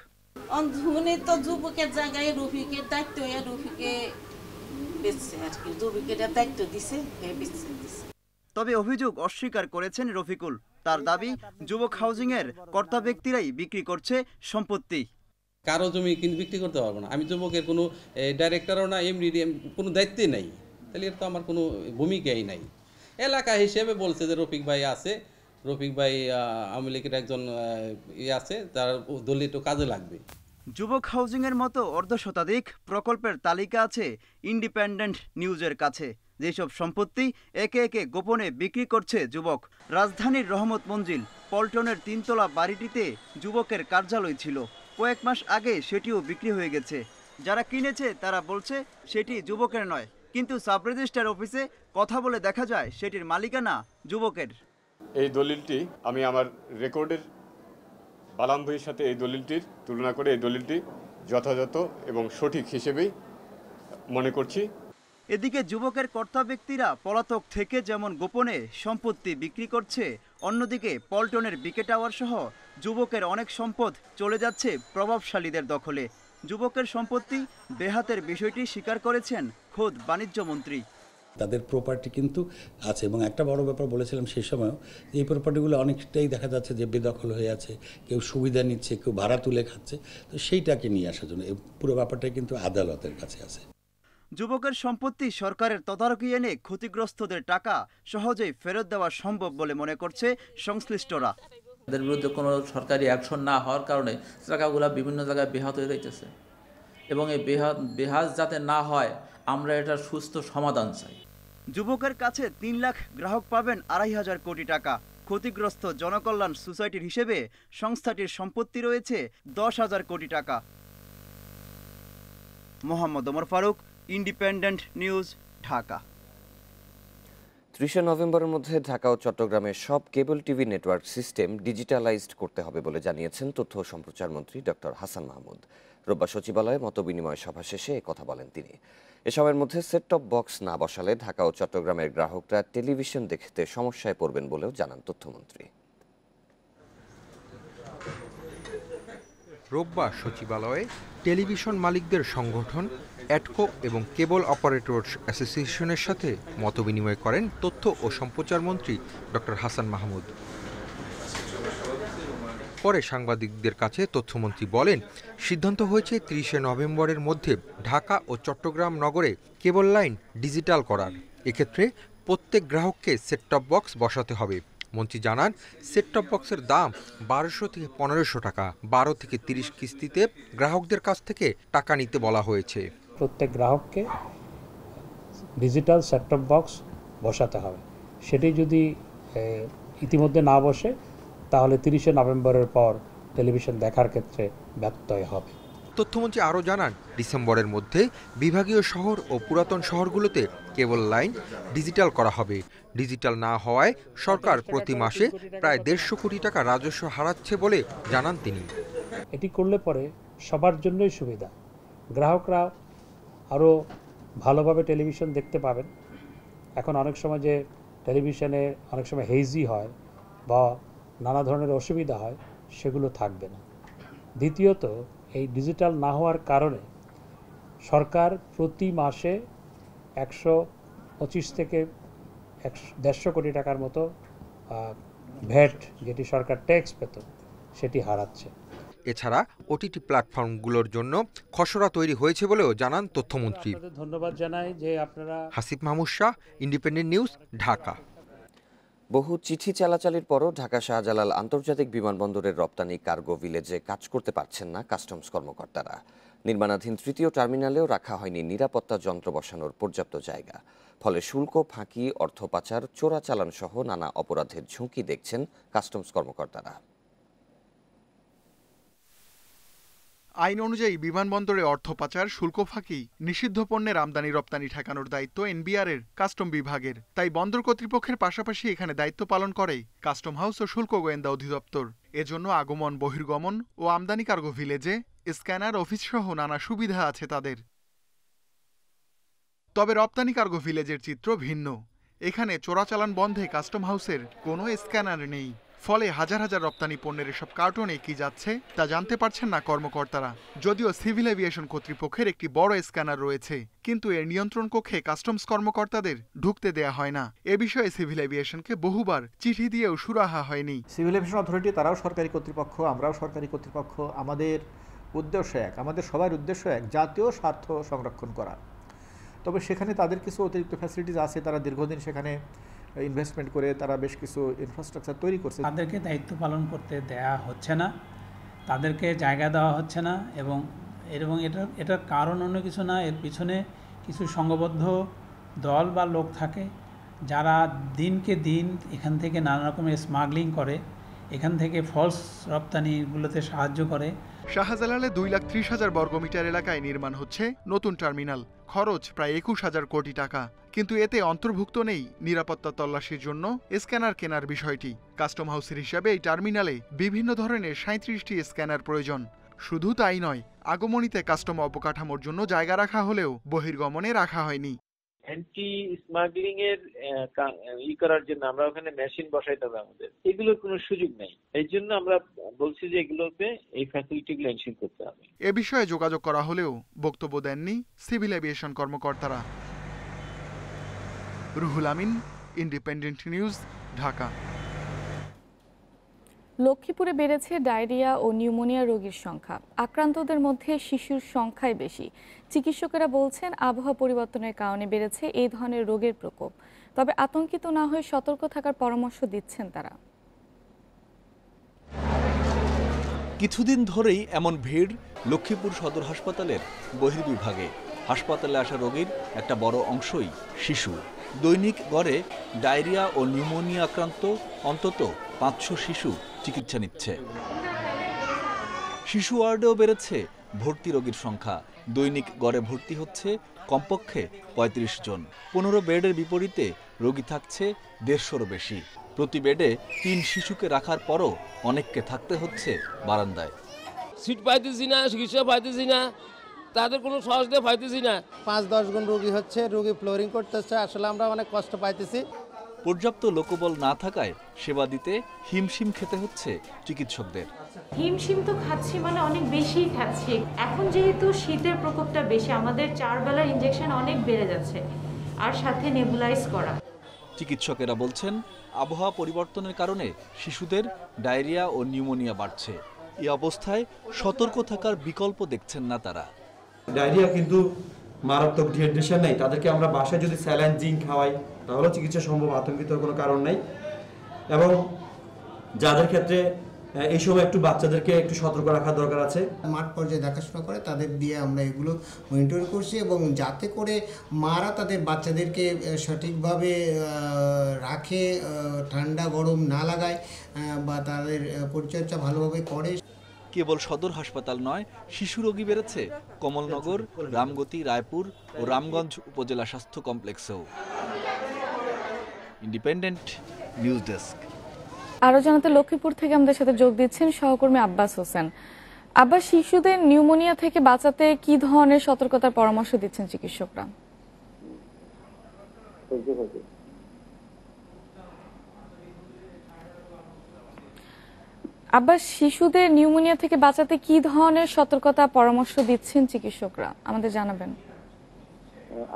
তো যুবকের জায়গায় রফিকের দায়িত্ব, রফিকে বেচছে আর কি, যুবকের দায়িত্ব দিছে, তবে অভিযোগ অস্বীকার করেছেন রফিকুল। তার দাবি, যুবক হাউজিং এর কর্তা ব্যক্তিরাই বিক্রি করছে সম্পত্তি। কারো জমি কিন্তু বিক্রি করতে পারবো না, আমি যুবকের কোনো ডাইরেক্টরও না, এমডি কোনো দায়িত্বই নাই, তাহলে এর তো আমার কোনো ভূমিকাই নাই। এলাকা হিসেবে বলছে যে রফিক ভাই আছে, রফিক ভাই আওয়ামী লীগের একজন আছে, তার দলীয় কাজে লাগবে। যুবক হাউজিং এর মতো অর্ধশতাধিক প্রকল্পের তালিকা আছে ইন্ডিপেন্ডেন্ট নিউজের কাছে। যেসব সম্পত্তি একে একে গোপনে বিক্রি করছে যুবক। রাজধানীর রহমত মঞ্জিল পল্টনের 3তলা বাড়িটিতে যুবকের কার্যালয় ছিল। কয়েক মাস আগে সেটিও বিক্রি হয়ে গেছে। যারা কিনেছে তারা বলছে সেটি যুবকের নয়, কিন্তু সাব রেজিস্ট্রার অফিসে কথা বলে দেখা যায় সেটির মালিকানা যুবকের। এই দলিলটি আমি আমার রেকর্ডের বালাম বইয়ের সাথে এই দলিলটির তুলনা করে এই দলিলটি যথাযথ এবং সঠিক হিসেবেই মনে করছি। এদিকে যুবকের কর্তা ব্যক্তিরা পলাতক থেকে যেমন গোপনে সম্পত্তি বিক্রি করছে, অন্যদিকে পল্টনের বিকে টাওয়ার সহ যুবকের অনেক সম্পদ চলে যাচ্ছে প্রভাবশালীদের দখলে। যুবকের সম্পত্তি বেহাতের বিষয়টি স্বীকার করেছেন খোদ বাণিজ্য মন্ত্রী। তাদের প্রপার্টি কিন্তু আছে, এবং একটা বড় ব্যাপার বলেছিলাম সেই সময়ও, এই প্রপার্টিগুলো অনেকটাই দেখা যাচ্ছে যে বেদখল হয়ে আছে, কেউ সুবিধা নিচ্ছে, কেউ ভাড়া তুলে খাচ্ছে। তো সেইটাকে নিয়ে আসার জন্য এই পুরো ব্যাপারটাই কিন্তু আদালতের কাছে আছে। যুবকের সম্পত্তি সরকারের তদারকি এনে ক্ষতিগ্রস্তদের টাকা সহজেই ফেরত দেওয়া সম্ভব বলে মনে করছে সংশ্লিষ্টরা। তাদের বিরুদ্ধে কোনো সরকারি অ্যাকশন না হওয়ার কারণে টাকাগুলো বিভিন্ন জায়গায় বেহাত হয়ে রইতেছে, এবং এই বেহাত যাতে না হয় আমরা এটার সুস্থ সমাধান চাই। যুবকের কাছে 3 লাখ গ্রাহক পাবেন 2,500 কোটি টাকা। ক্ষতিগ্রস্ত জনকল্যাণ সোসাইটির হিসেবে সংস্থাটির সম্পত্তি রয়েছে 10,000 কোটি টাকা। Mohammad Omar Faruk, Independent news, Dhaka. 30 নভেম্বরের মধ্যে ঢাকা ও চট্টগ্রামের সব cable TV network system digitalised করতে হবে বলে জানিয়েছেন তথ্য ও সম্প্রচার মন্ত্রী ডক্টর হাসান মাহমুদ। রোববার সচিবালয়ে মতবিনিময় সভা শেষে কথা বলেন তিনি। এ সময়ের মধ্যে সেট টপ বক্স না বসালে ঢাকা ও চট্টগ্রামের গ্রাহকরা টেলিভিশন দেখতে সমস্যায় পড়বেন বলেও জানান তথ্যমন্ত্রী। রোববার সচিবালয়ে টেলিভিশন মালিকদের সংগঠন অ্যাডকো এবং কেবল অপারেটরস অ্যাসোসিয়েশনের সাথে মতবিনিময় করেন তথ্য ও সম্প্রচার মন্ত্রী ডক্টর হাসান মাহমুদ। পরে সাংবাদিকদের কাছে তথ্যমন্ত্রী বলেন, সিদ্ধান্ত হয়েছে 30 নভেম্বরের মধ্যে ঢাকা ও চট্টগ্রাম নগরে কেবল লাইন ডিজিটাল করার। এক্ষেত্রে প্রত্যেক গ্রাহককে সেট টপ বক্স বসাতে হবে। মন্ত্রী জানান, সেট টপ বক্সের দাম 1200 থেকে 1500 টাকা, 12 থেকে 30 কিস্তিতে গ্রাহকদের কাছ থেকে টাকা নিতে বলা হয়েছে। প্রত্যেক গ্রাহককে ডিজিটাল সেট টপ বক্স বসাতে হবে। সেটি যদি ইতিমধ্যে না বসে তাহলে 30শে নভেম্বরের পর টেলিভিশন দেখার ক্ষেত্রে ব্যত্যয় হবে। তথ্যমন্ত্রী আরও জানান, ডিসেম্বরের মধ্যে বিভাগীয় শহর ও পুরাতন শহরগুলোতে কেবল লাইন ডিজিটাল করা হবে। ডিজিটাল না হওয়ায় সরকার প্রতি মাসে প্রায় 150 কোটি টাকা রাজস্ব হারাচ্ছে বলে জানান তিনি। এটি করলে পরে সবার জন্যই সুবিধা, গ্রাহকরা আরও ভালোভাবে টেলিভিশন দেখতে পাবেন। এখন অনেক সময় যে টেলিভিশনে অনেক সময় হেজি হয় বা নানা ধরনের অসুবিধা হয়, সেগুলো থাকবে না। দ্বিতীয়ত, এই ডিজিটাল না হওয়ার কারণে সরকার প্রতি মাসে 125 থেকে 150 কোটি টাকার মতো ভ্যাট, যেটি সরকার ট্যাক্স পেত, সেটি হারাচ্ছে। এছাড়া ওটিটি প্ল্যাটফর্মগুলোর জন্য খসড়া তৈরি হয়েছে বলেও জানান তথ্যমন্ত্রী। ধন্যবাদ জানাই যে আপনারা। Hasib Mahmud Shah, independent news, Dhaka. বহু চিঠি চালাচালির পরও ঢাকা শাহজালাল আন্তর্জাতিক বিমানবন্দরের রপ্তানি কার্গো ভিলেজে কাজ করতে পারছেন না কাস্টমস কর্মকর্তারা। নির্মাণাধীন তৃতীয় টার্মিনালেও রাখা হয়নি নিরাপত্তা যন্ত্র বসানোর পর্যাপ্ত জায়গা। ফলে শুল্ক ফাঁকি, অর্থ পাচার, চোরাচালান সহ নানা অপরাধের ঝুঁকি দেখছেন কাস্টমস কর্মকর্তারা। আইন অনুযায়ী বিমানবন্দরে অর্থ পাচার, শুল্ক ফাঁকি, নিষিদ্ধ পণ্যের আমদানি রপ্তানি ঠেকানোর দায়িত্ব এনবিআরের কাস্টম বিভাগের। তাই বন্দর কর্তৃপক্ষের পাশাপাশি এখানে দায়িত্ব পালন করে কাস্টম হাউস ও শুল্ক গোয়েন্দা অধিদপ্তর। এজন্য আগমন, বহির্গমন ও আমদানি কার্গো ভিলেজে স্ক্যানার, অফিস সহ নানা সুবিধা আছে তাদের। তবে রপ্তানি কার্গো ভিলেজের চিত্র ভিন্ন। এখানে চোরাচালান বন্ধে কাস্টম হাউসের কোনো স্ক্যানার নেই। ফলে হাজার হাজার রপ্তানি পণ্যের এসব কার্টনে কি যাচ্ছে তা জানতে পারছেন না কর্মকর্তারা। যদিও সিভিল এভিয়েশন কর্তৃপক্ষের একটি বড় স্ক্যানার রয়েছে, কিন্তু এর নিয়ন্ত্রণ কক্ষে কাস্টমস কর্মকর্তাদের ঢুকতে দেয়া হয় না। এ বিষয়ে সিভিল এভিয়েশনকে বহুবার চিঠি দিয়েও সুরাহা হয়নি। সিভিল এভিয়েশন অথরিটি তারাও সরকারি কর্তৃপক্ষ, আমরাও সরকারি কর্তৃপক্ষ। আমাদের উদ্দেশ্য এক, আমাদের সবার উদ্দেশ্য এক, জাতীয় স্বার্থ সংরক্ষণ করা। তবে সেখানে তাদের কিছু অতিরিক্ত ফ্যাসিলিটিস আছে, তারা দীর্ঘদিন সেখানে ইনভেস্টমেন্ট করে তারা বেশ কিছু ইনফ্রাস্ট্রাকচার তৈরি করছে। তাদেরকে দায়িত্ব পালন করতে দেয়া হচ্ছে না, তাদেরকে জায়গা দেওয়া হচ্ছে না, এবং এটার কারণ অন্য কিছু না। এর পিছনে কিছু সংঘবদ্ধ দল বা লোক থাকে যারা দিনকে দিন এখান থেকে নানা রকমের স্মাগলিং করে, এখান থেকে ফলস রপ্তানিগুলোতে সাহায্য করে। শাহজালালে 2,30,000 বর্গমিটার এলাকায় নির্মাণ হচ্ছে নতুন টার্মিনাল। খরচ প্রায় 21,000 কোটি টাকা। কিন্তু এতে অন্তর্ভুক্ত নেই নিরাপত্তা তল্লাশির জন্য স্ক্যানার কেনার বিষয়টি। কাস্টম হাউসের হিসাবে এই টার্মিনালে বিভিন্ন ধরনের 37টি স্ক্যানার প্রয়োজন। শুধু তাই নয়, আগমনীতে কাস্টম অবকাঠামোর জন্য জায়গা রাখা হলেও বহির্গমনে রাখা হয়নি। অ্যান্টি স্মাগলিং এর করার জন্য আমরা ওখানে মেশিন বসাইতে হবে, আমাদের এগুলোর কোনো সুযোগ নেই। এই জন্য আমরা বলছি যে এগুলোতে এই ফ্যাসিলিটিগুলো এনশিওর করতে হবে। এ বিষয়ে যোগাযোগ করা হলেও বক্তব্য দেননি সিভিল এভিয়েশন কর্মকর্তারা। Ruhul Amin, independent news, Dhaka. লক্ষ্মীপুরে বেড়েছে ডায়রিয়া ও নিউমোনিয়া রোগীর সংখ্যা। আক্রান্তদের মধ্যে শিশুর সংখ্যাই বেশি। চিকিৎসকেরা বলছেন আবহাওয়া পরিবর্তনের কারণে বেড়েছে এই ধরনের রোগের প্রকোপ। তবে আতঙ্কিত না হয়ে সতর্ক থাকার পরামর্শ দিচ্ছেন তারা। কিছুদিন ধরেই এমন ভিড় লক্ষ্মীপুর সদর হাসপাতালের বহির্বিভাগে। হাসপাতালে আসা রোগীর একটা বড় অংশই শিশু। দৈনিক গড়ে ডায়রিয়া ও নিউমোনিয়া আক্রান্ত অন্তত 500 শিশু চিকিৎসা নিচ্ছে। শিশু ওয়ার্ডেও বেড়েছে ভর্তি রোগীর সংখ্যা। দৈনিক গড়ে ভর্তি হচ্ছে কমপক্ষে 35 জন। 15 বেডের বিপরীতে রোগী থাকছে 150-রও বেশি। প্রতি বেডে 3 শিশুকে রাখার পরও অনেককে থাকতে হচ্ছে বারান্দায়। সিট পাইতেছি না, চিকিৎসা পাইতেছি না, তাদের কোনো সহজ দিয়ে পাইতেছি না। 5-10 গুণ রোগী হচ্ছে, রোগী ফ্লোরিং করতেছে। আসলে আমরা অনেক কষ্ট পাইতেছি। পর্যাপ্ত লোকবল না থাকায় সেবা দিতে হিমশিম খেতে হচ্ছে চিকিৎসকদের। হিমশিম তো খাচ্ছি, মানে অনেক বেশি খাচ্ছি। এখন যেহেতু শীতের প্রকোপটা বেশি, আমাদের 4 বেলার ইনজেকশন অনেক বেড়ে যাচ্ছে, আর সাথে নেবুলাইজ করা। চিকিৎসকেরা বলছেন আবহাওয়া পরিবর্তনের কারণে শিশুদের ডায়রিয়া ও নিউমোনিয়া বাড়ছে। এই অবস্থায় সতর্ক থাকার বিকল্প দেখছেন না তারা। ডায়রিয়া কিন্তু মারাত্মক ডিহাইড্রেশন নাই, তাদেরকে আমরা বাসায় যদি স্যালাইন জিঙ্ক খাওয়াই তাহলে চিকিৎসা সম্ভব, আতঙ্কিত কোনো কারণ নাই। এবং যাদের ক্ষেত্রে এই সময় একটু বাচ্চাদেরকে একটু সতর্ক রাখা দরকার আছে। মাঠ পর্যায়ে দেখাশোনা করে তাদের দিয়ে আমরা এগুলো মনিটর করছি এবং যাতে করে মারা তাদের বাচ্চাদেরকে সঠিকভাবে রাখে, ঠান্ডা গরম না লাগায় বা তাদের পরিচর্যা ভালোভাবে করে। কেবল সদর হাসপাতাল নয়, শিশু রোগী বেড়েছে কমলনগর, রামগতি, রায়পুর ও রামগঞ্জ উপজেলা স্বাস্থ্য কমপ্লেক্সেও। Independent news desk. আরো জানাতে লক্ষ্মীপুর থেকে আমাদের সাথে যোগ দিচ্ছেন সহকর্মী আব্বাস হোসেন। আব্বাস, শিশুদের নিউমোনিয়া থেকে বাঁচাতে কি ধরনের সতর্কতার পরামর্শ দিচ্ছেন চিকিৎসকরা? আব্বাস, শিশুদের নিউমোনিয়া থেকে বাঁচাতে কি ধরনের সতর্কতা পরামর্শ দিচ্ছেন চিকিৎসকরা, আমাদের জানাবেন।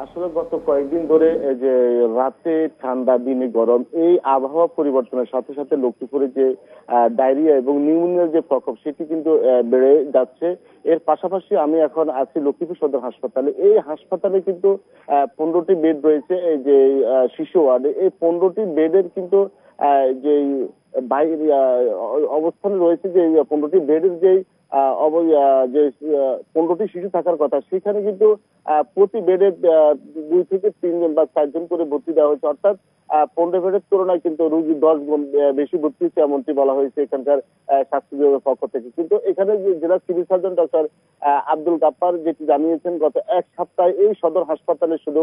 আসলে গত কয়েকদিন ধরে যে রাতে ঠান্ডা দিনে গরম, এই আবহাওয়া পরিবর্তনের সাথে সাথে লক্ষ্মীপুরে যে ডায়রিয়া এবং নিউমোনিয়ার যে প্রকোপ সেটি কিন্তু বেড়ে যাচ্ছে। এর পাশাপাশি আমি এখন আছি লক্ষ্মীপুর সদর হাসপাতালে। এই হাসপাতালে কিন্তু 15টি বেড রয়েছে এই যে শিশু ওয়ার্ডে। এই 15টি বেডের কিন্তু যে বাইরে অবস্থানে রয়েছে, যে 15টি বেডের যে 15টি শিশু থাকার কথা, সেখানে কিন্তু প্রতি বেডে 2 থেকে 3 জন বা 4 জন করে ভর্তি দেওয়া হয়েছে। অর্থাৎ 15 বেডের তুলনায় কিন্তু রোগী 10 গুণ বেশি ভর্তি হচ্ছে, এমনটি বলা হয়েছে এখানকার স্বাস্থ্য বিভাগের পক্ষ থেকে। কিন্তু এখানে জেলা civil surgeon doctor Abdul Gaffar যেটি জানিয়েছেন, গত এক সপ্তাহে এই সদর হাসপাতালে শুধু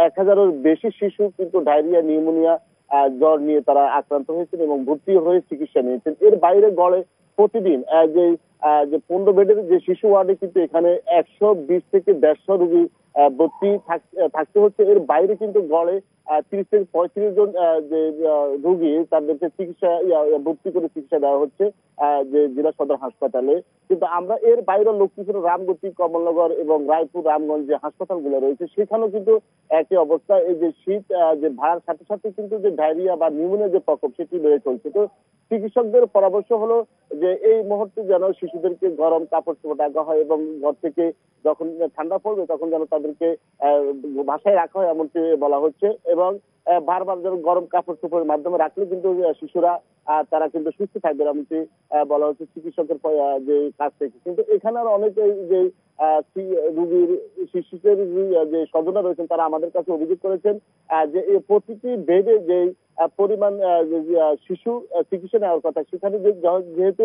1000-এর বেশি শিশু কিন্তু ডায়রিয়া, নিউমোনিয়া, জ্বর নিয়ে তারা আক্রান্ত হয়েছেন এবং ভর্তি হয়ে চিকিৎসা নিয়েছেন। এর বাইরে গড়ে প্রতিদিন যে 15 বেডের যে শিশু ওয়ার্ডে কিন্তু এখানে 120 থেকে 150 রোগী ভর্তি থাকতে হচ্ছে। এর বাইরে কিন্তু গড়ে 30 থেকে 35 জন যে রোগী তাদেরকে চিকিৎসা ভর্তি করে চিকিৎসা দেওয়া হচ্ছে যে জেলা সদর হাসপাতালে। কিন্তু আমরা এর বাইরে লক্ষ্মীপুর, রামগতি, কমলনগর এবং রায়পুর, রামগঞ্জ যে হাসপাতালগুলো রয়েছে সেখানেও কিন্তু একই অবস্থা। এই যে শীত যে ভাড়ার সাথে সাথে কিন্তু যে ডায়রিয়া বা নিউমোনিয়া যে প্রকোপ সেটি বেড়ে চলছে। তো চিকিৎসকদের পরামর্শ হলো যে এই মুহূর্তে যেন শিশুদেরকে গরম কাপড় চোপড় রাখা হয় এবং ঘর থেকে যখন ঠান্ডা পড়বে তখন যেন তাদেরকে বাসায় রাখা হয়, এমনটি বলা হচ্ছে। এবং বারবার যেন গরম কাপড় চোপড়ের মাধ্যমে রাখলে কিন্তু শিশুরা তারা কিন্তু সুস্থ থাকবে, এমনটি বলা হচ্ছে চিকিৎসকের যে কাছ থেকে। কিন্তু এখানে আর অনেকে যে রোগীর শিশুদের যে স্বজনরা রয়েছেন তারা আমাদের কাছে অভিযোগ করেছেন যে এই প্রতিটি বেডে যে পরিমাণ শিশু চিকিৎসা নেওয়ার কথা, সেখানে যেহেতু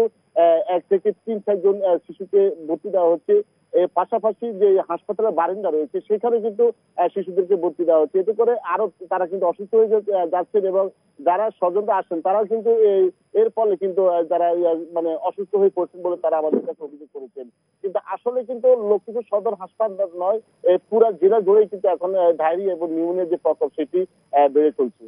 1 থেকে 3-4 জন শিশুকে ভর্তি দেওয়া হচ্ছে, এর পাশাপাশি যে হাসপাতালের বারিন্দা রয়েছে সেখানে কিন্তু শিশুদেরকে ভর্তি দেওয়া হচ্ছে। এতে করে আরো তারা কিন্তু অসুস্থ হয়ে যাচ্ছেন এবং যারা স্বজনরা আসেন তারা কিন্তু এর ফলে কিন্তু যারা মানে অসুস্থ হয়ে পড়ছেন বলে তারা আমাদের কাছে অভিযোগ করেছেন। কিন্তু আসলে কিন্তু লক্ষ্মীপুর সদর হাসপাতাল নয়, পুরা জেলা জুড়েই কিন্তু এখন ডায়রিয়া এবং নিউমোনিয়ার যে প্রকোপ সেটি বেড়ে চলছে।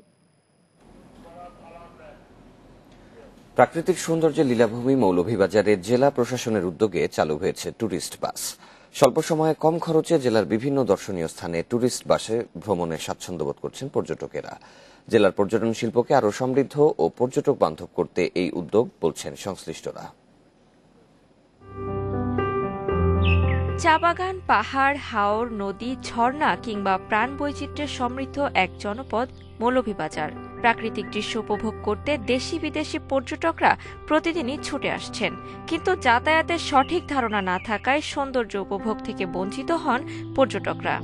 প্রাকৃতিক সৌন্দর্যে লীলাভূমি মৌলভীবাজারে জেলা প্রশাসনের উদ্যোগে চালু হয়েছে ট্যুরিস্ট বাস। স্বল্প সময়ে কম খরচে জেলার বিভিন্ন দর্শনীয় স্থানে ট্যুরিস্ট বাসে ভ্রমণে স্বাচ্ছন্দ্য বোধ করছেন পর্যটকেরা। জেলার পর্যটন শিল্পকে আরও সমৃদ্ধ ও পর্যটক বান্ধব করতে এই উদ্যোগ বলছেন সংশ্লিষ্টরা। চা বাগান, পাহাড়, হাওর, নদী, ঝর্ণা কিংবা প্রাণ বৈচিত্র্যের সমৃদ্ধ এক জনপদ মৌলভীবাজার। প্রাকৃতিক দৃশ্য উপভোগ করতে দেশি বিদেশি পর্যটকরা প্রতিদিনই ছুটে আসছেন, কিন্তু যাতায়াতের সঠিক ধারণা না থাকায় সৌন্দর্য উপভোগ থেকে বঞ্চিত হন পর্যটকরা।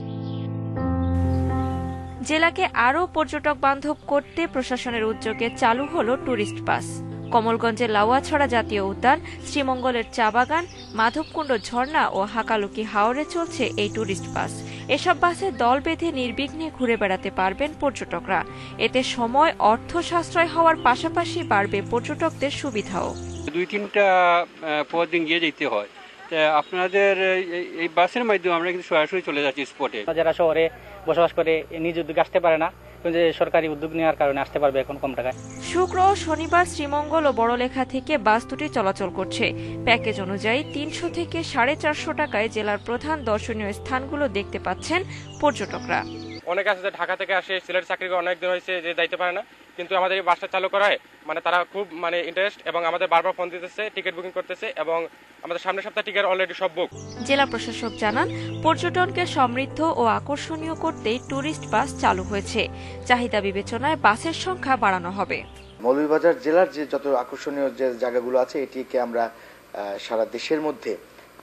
জেলাকে আরও পর্যটক বান্ধব করতে প্রশাসনের উদ্যোগে চালু হল ট্যুরিস্ট বাস। কমলগঞ্জের লাউয়াছড়া জাতীয় উদ্যান, শ্রীমঙ্গলের চা বাগান, মাধবকুণ্ড ঝর্ণা ও হাকালুকি হাওরে চলছে এই ট্যুরিস্ট বাস। এসব বাসে দল বেঁধে নির্বিঘ্নে ঘুরে বেড়াতে পারবেন পর্যটকরা। এতে সময়, অর্থ সাশ্রয় হওয়ার পাশাপাশি বাড়বে পর্যটকদের সুবিধাও। 2-3টা পর দিন গিয়ে যেতে হয়, আপনাদের এই বাসের মাধ্যমে আমরা কিন্তু সরাসরি চলে যাচ্ছি স্পটে। যারা শহরে বসবাস করে নিজ উদ্যোগে আসতে পারে না, সরকারি উদ্যোগ নেওয়ার কারণে আসতে পারবে এখন কম টাকায়। শুক্র ও শনিবার শ্রীমঙ্গল ও বড়লেখা থেকে বাস দুটি চলাচল করছে। প্যাকেজ অনুযায়ী 300 থেকে 450 টাকায় জেলার প্রধান দর্শনীয় স্থানগুলো দেখতে পাচ্ছেন পর্যটকরা। অনেকে আছে ঢাকা থেকে আসে, সিলেট চাকরি করে অনেক দিন হয়েছে যে যাইতে পারে না, কিন্তু আমাদের এই বাসটা চালু করায় তারা খুব ইন্টারেস্ট এবং আমাদের বারবার ফোন দিতেছে, টিকিট বুকিং করতেছে এবং আমাদের সামনের সপ্তাহে টিকিট অলরেডি সব বুক। জেলা প্রশাসক জানান, পর্যটনকে সমৃদ্ধ ও আকর্ষণীয় করতেই ট্যুরিস্ট বাস চালু হয়েছে। চাহিদা বিবেচনায় বাসের সংখ্যা বাড়ানো হবে। মৌলভীবাজার জেলার যে যত আকর্ষণীয় যে জায়গাগুলো আছে এটিকে আমরা সারা দেশের মধ্যে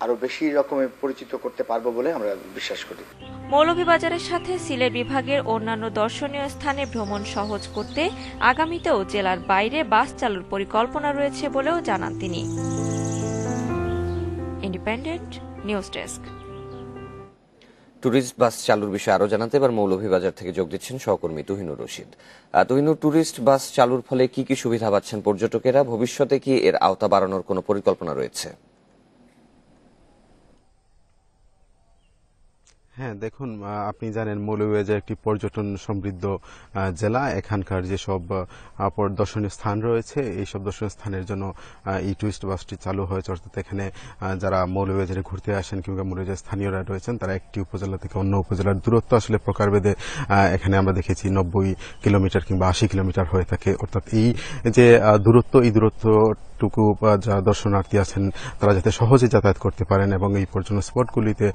আরো বেশি রকমের পরিচিত করতে পারবো বলে আমরা বিশ্বাস করি। মৌলভীবাজারের সাথে সিলেট বিভাগের অন্যান্য দর্শনীয় স্থানে ভ্রমণ সহজ করতে আগামীতেও জেলার বাইরে বাস চালুর পরিকল্পনা রয়েছে বলেও জানান তিনি। Independent news desk. Tourist bus চালুর বিষয়ে আরো জানাতে এবার মৌলভীবাজার থেকে যোগ দিচ্ছেন সহকর্মী তুহিনুর রশিদ। তুহিনুর, ট্যুরিস্ট বাস চালুর ফলে কি কি সুবিধা পাচ্ছেন পর্যটকেরা? ভবিষ্যতে কি এর আওতা বাড়ানোর কোনো পরিকল্পনা রয়েছে? হ্যাঁ, দেখুন, আপনি জানেন মৌলভীবাজার একটি পর্যটন সমৃদ্ধ জেলা। এখানকার যেসব দর্শনীয় স্থান রয়েছে এইসব দর্শনীয় স্থানের জন্য এই টুরিস্ট বাসটি চালু হয়েছে। অর্থাৎ এখানে যারা মৌলভীবাজারে ঘুরতে আসেন কিংবা মৌলভীবাজার স্থানীয়রা রয়েছেন তারা একটি উপজেলা থেকে অন্য উপজেলার দূরত্ব আসলে প্রকারভেদে এখানে আমরা দেখেছি 90 কিলোমিটার কিংবা 80 কিলোমিটার হয়ে থাকে। অর্থাৎ এই যে দূরত্ব, এই দূরত্বটুকু যারা দর্শনার্থী আছেন তারা যাতে সহজে যাতায়াত করতে পারেন এবং এই পর্যটন স্পটগুলিতে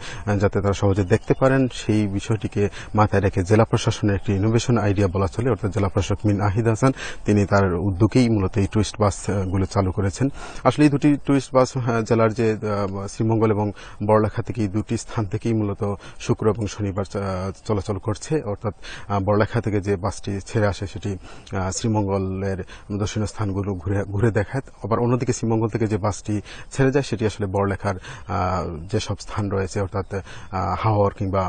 যাতে তারা সহজে দেখতে পারেন সেই বিষয়টিকে মাথায় রেখে জেলা প্রশাসনের একটি ইনোভেশন আইডিয়া বলা চলে। অর্থাৎ জেলা প্রশাসক মিন আহিদ হাসান তিনি তার উদ্যোগেই মূলত এই টুরিস্ট বাসগুলো চালু করেছেন। আসলে এই দুটি টুরিস্ট বাস জেলার যে শ্রীমঙ্গল এবং বড়লেখা থেকে এই দুটি স্থান থেকেই মূলত শুক্র এবং শনিবার চলাচল করছে। অর্থাৎ বড়লেখা থেকে যে বাসটি ছেড়ে আসে সেটি শ্রীমঙ্গলের দর্শনীয় স্থানগুলো ঘুরে দেখায়, আবার অন্যদিকে শ্রীমঙ্গল থেকে যে বাসটি ছেড়ে যায় সেটি আসলে বড়লেখার যেসব স্থান রয়েছে অর্থাৎ হাওর কিংবা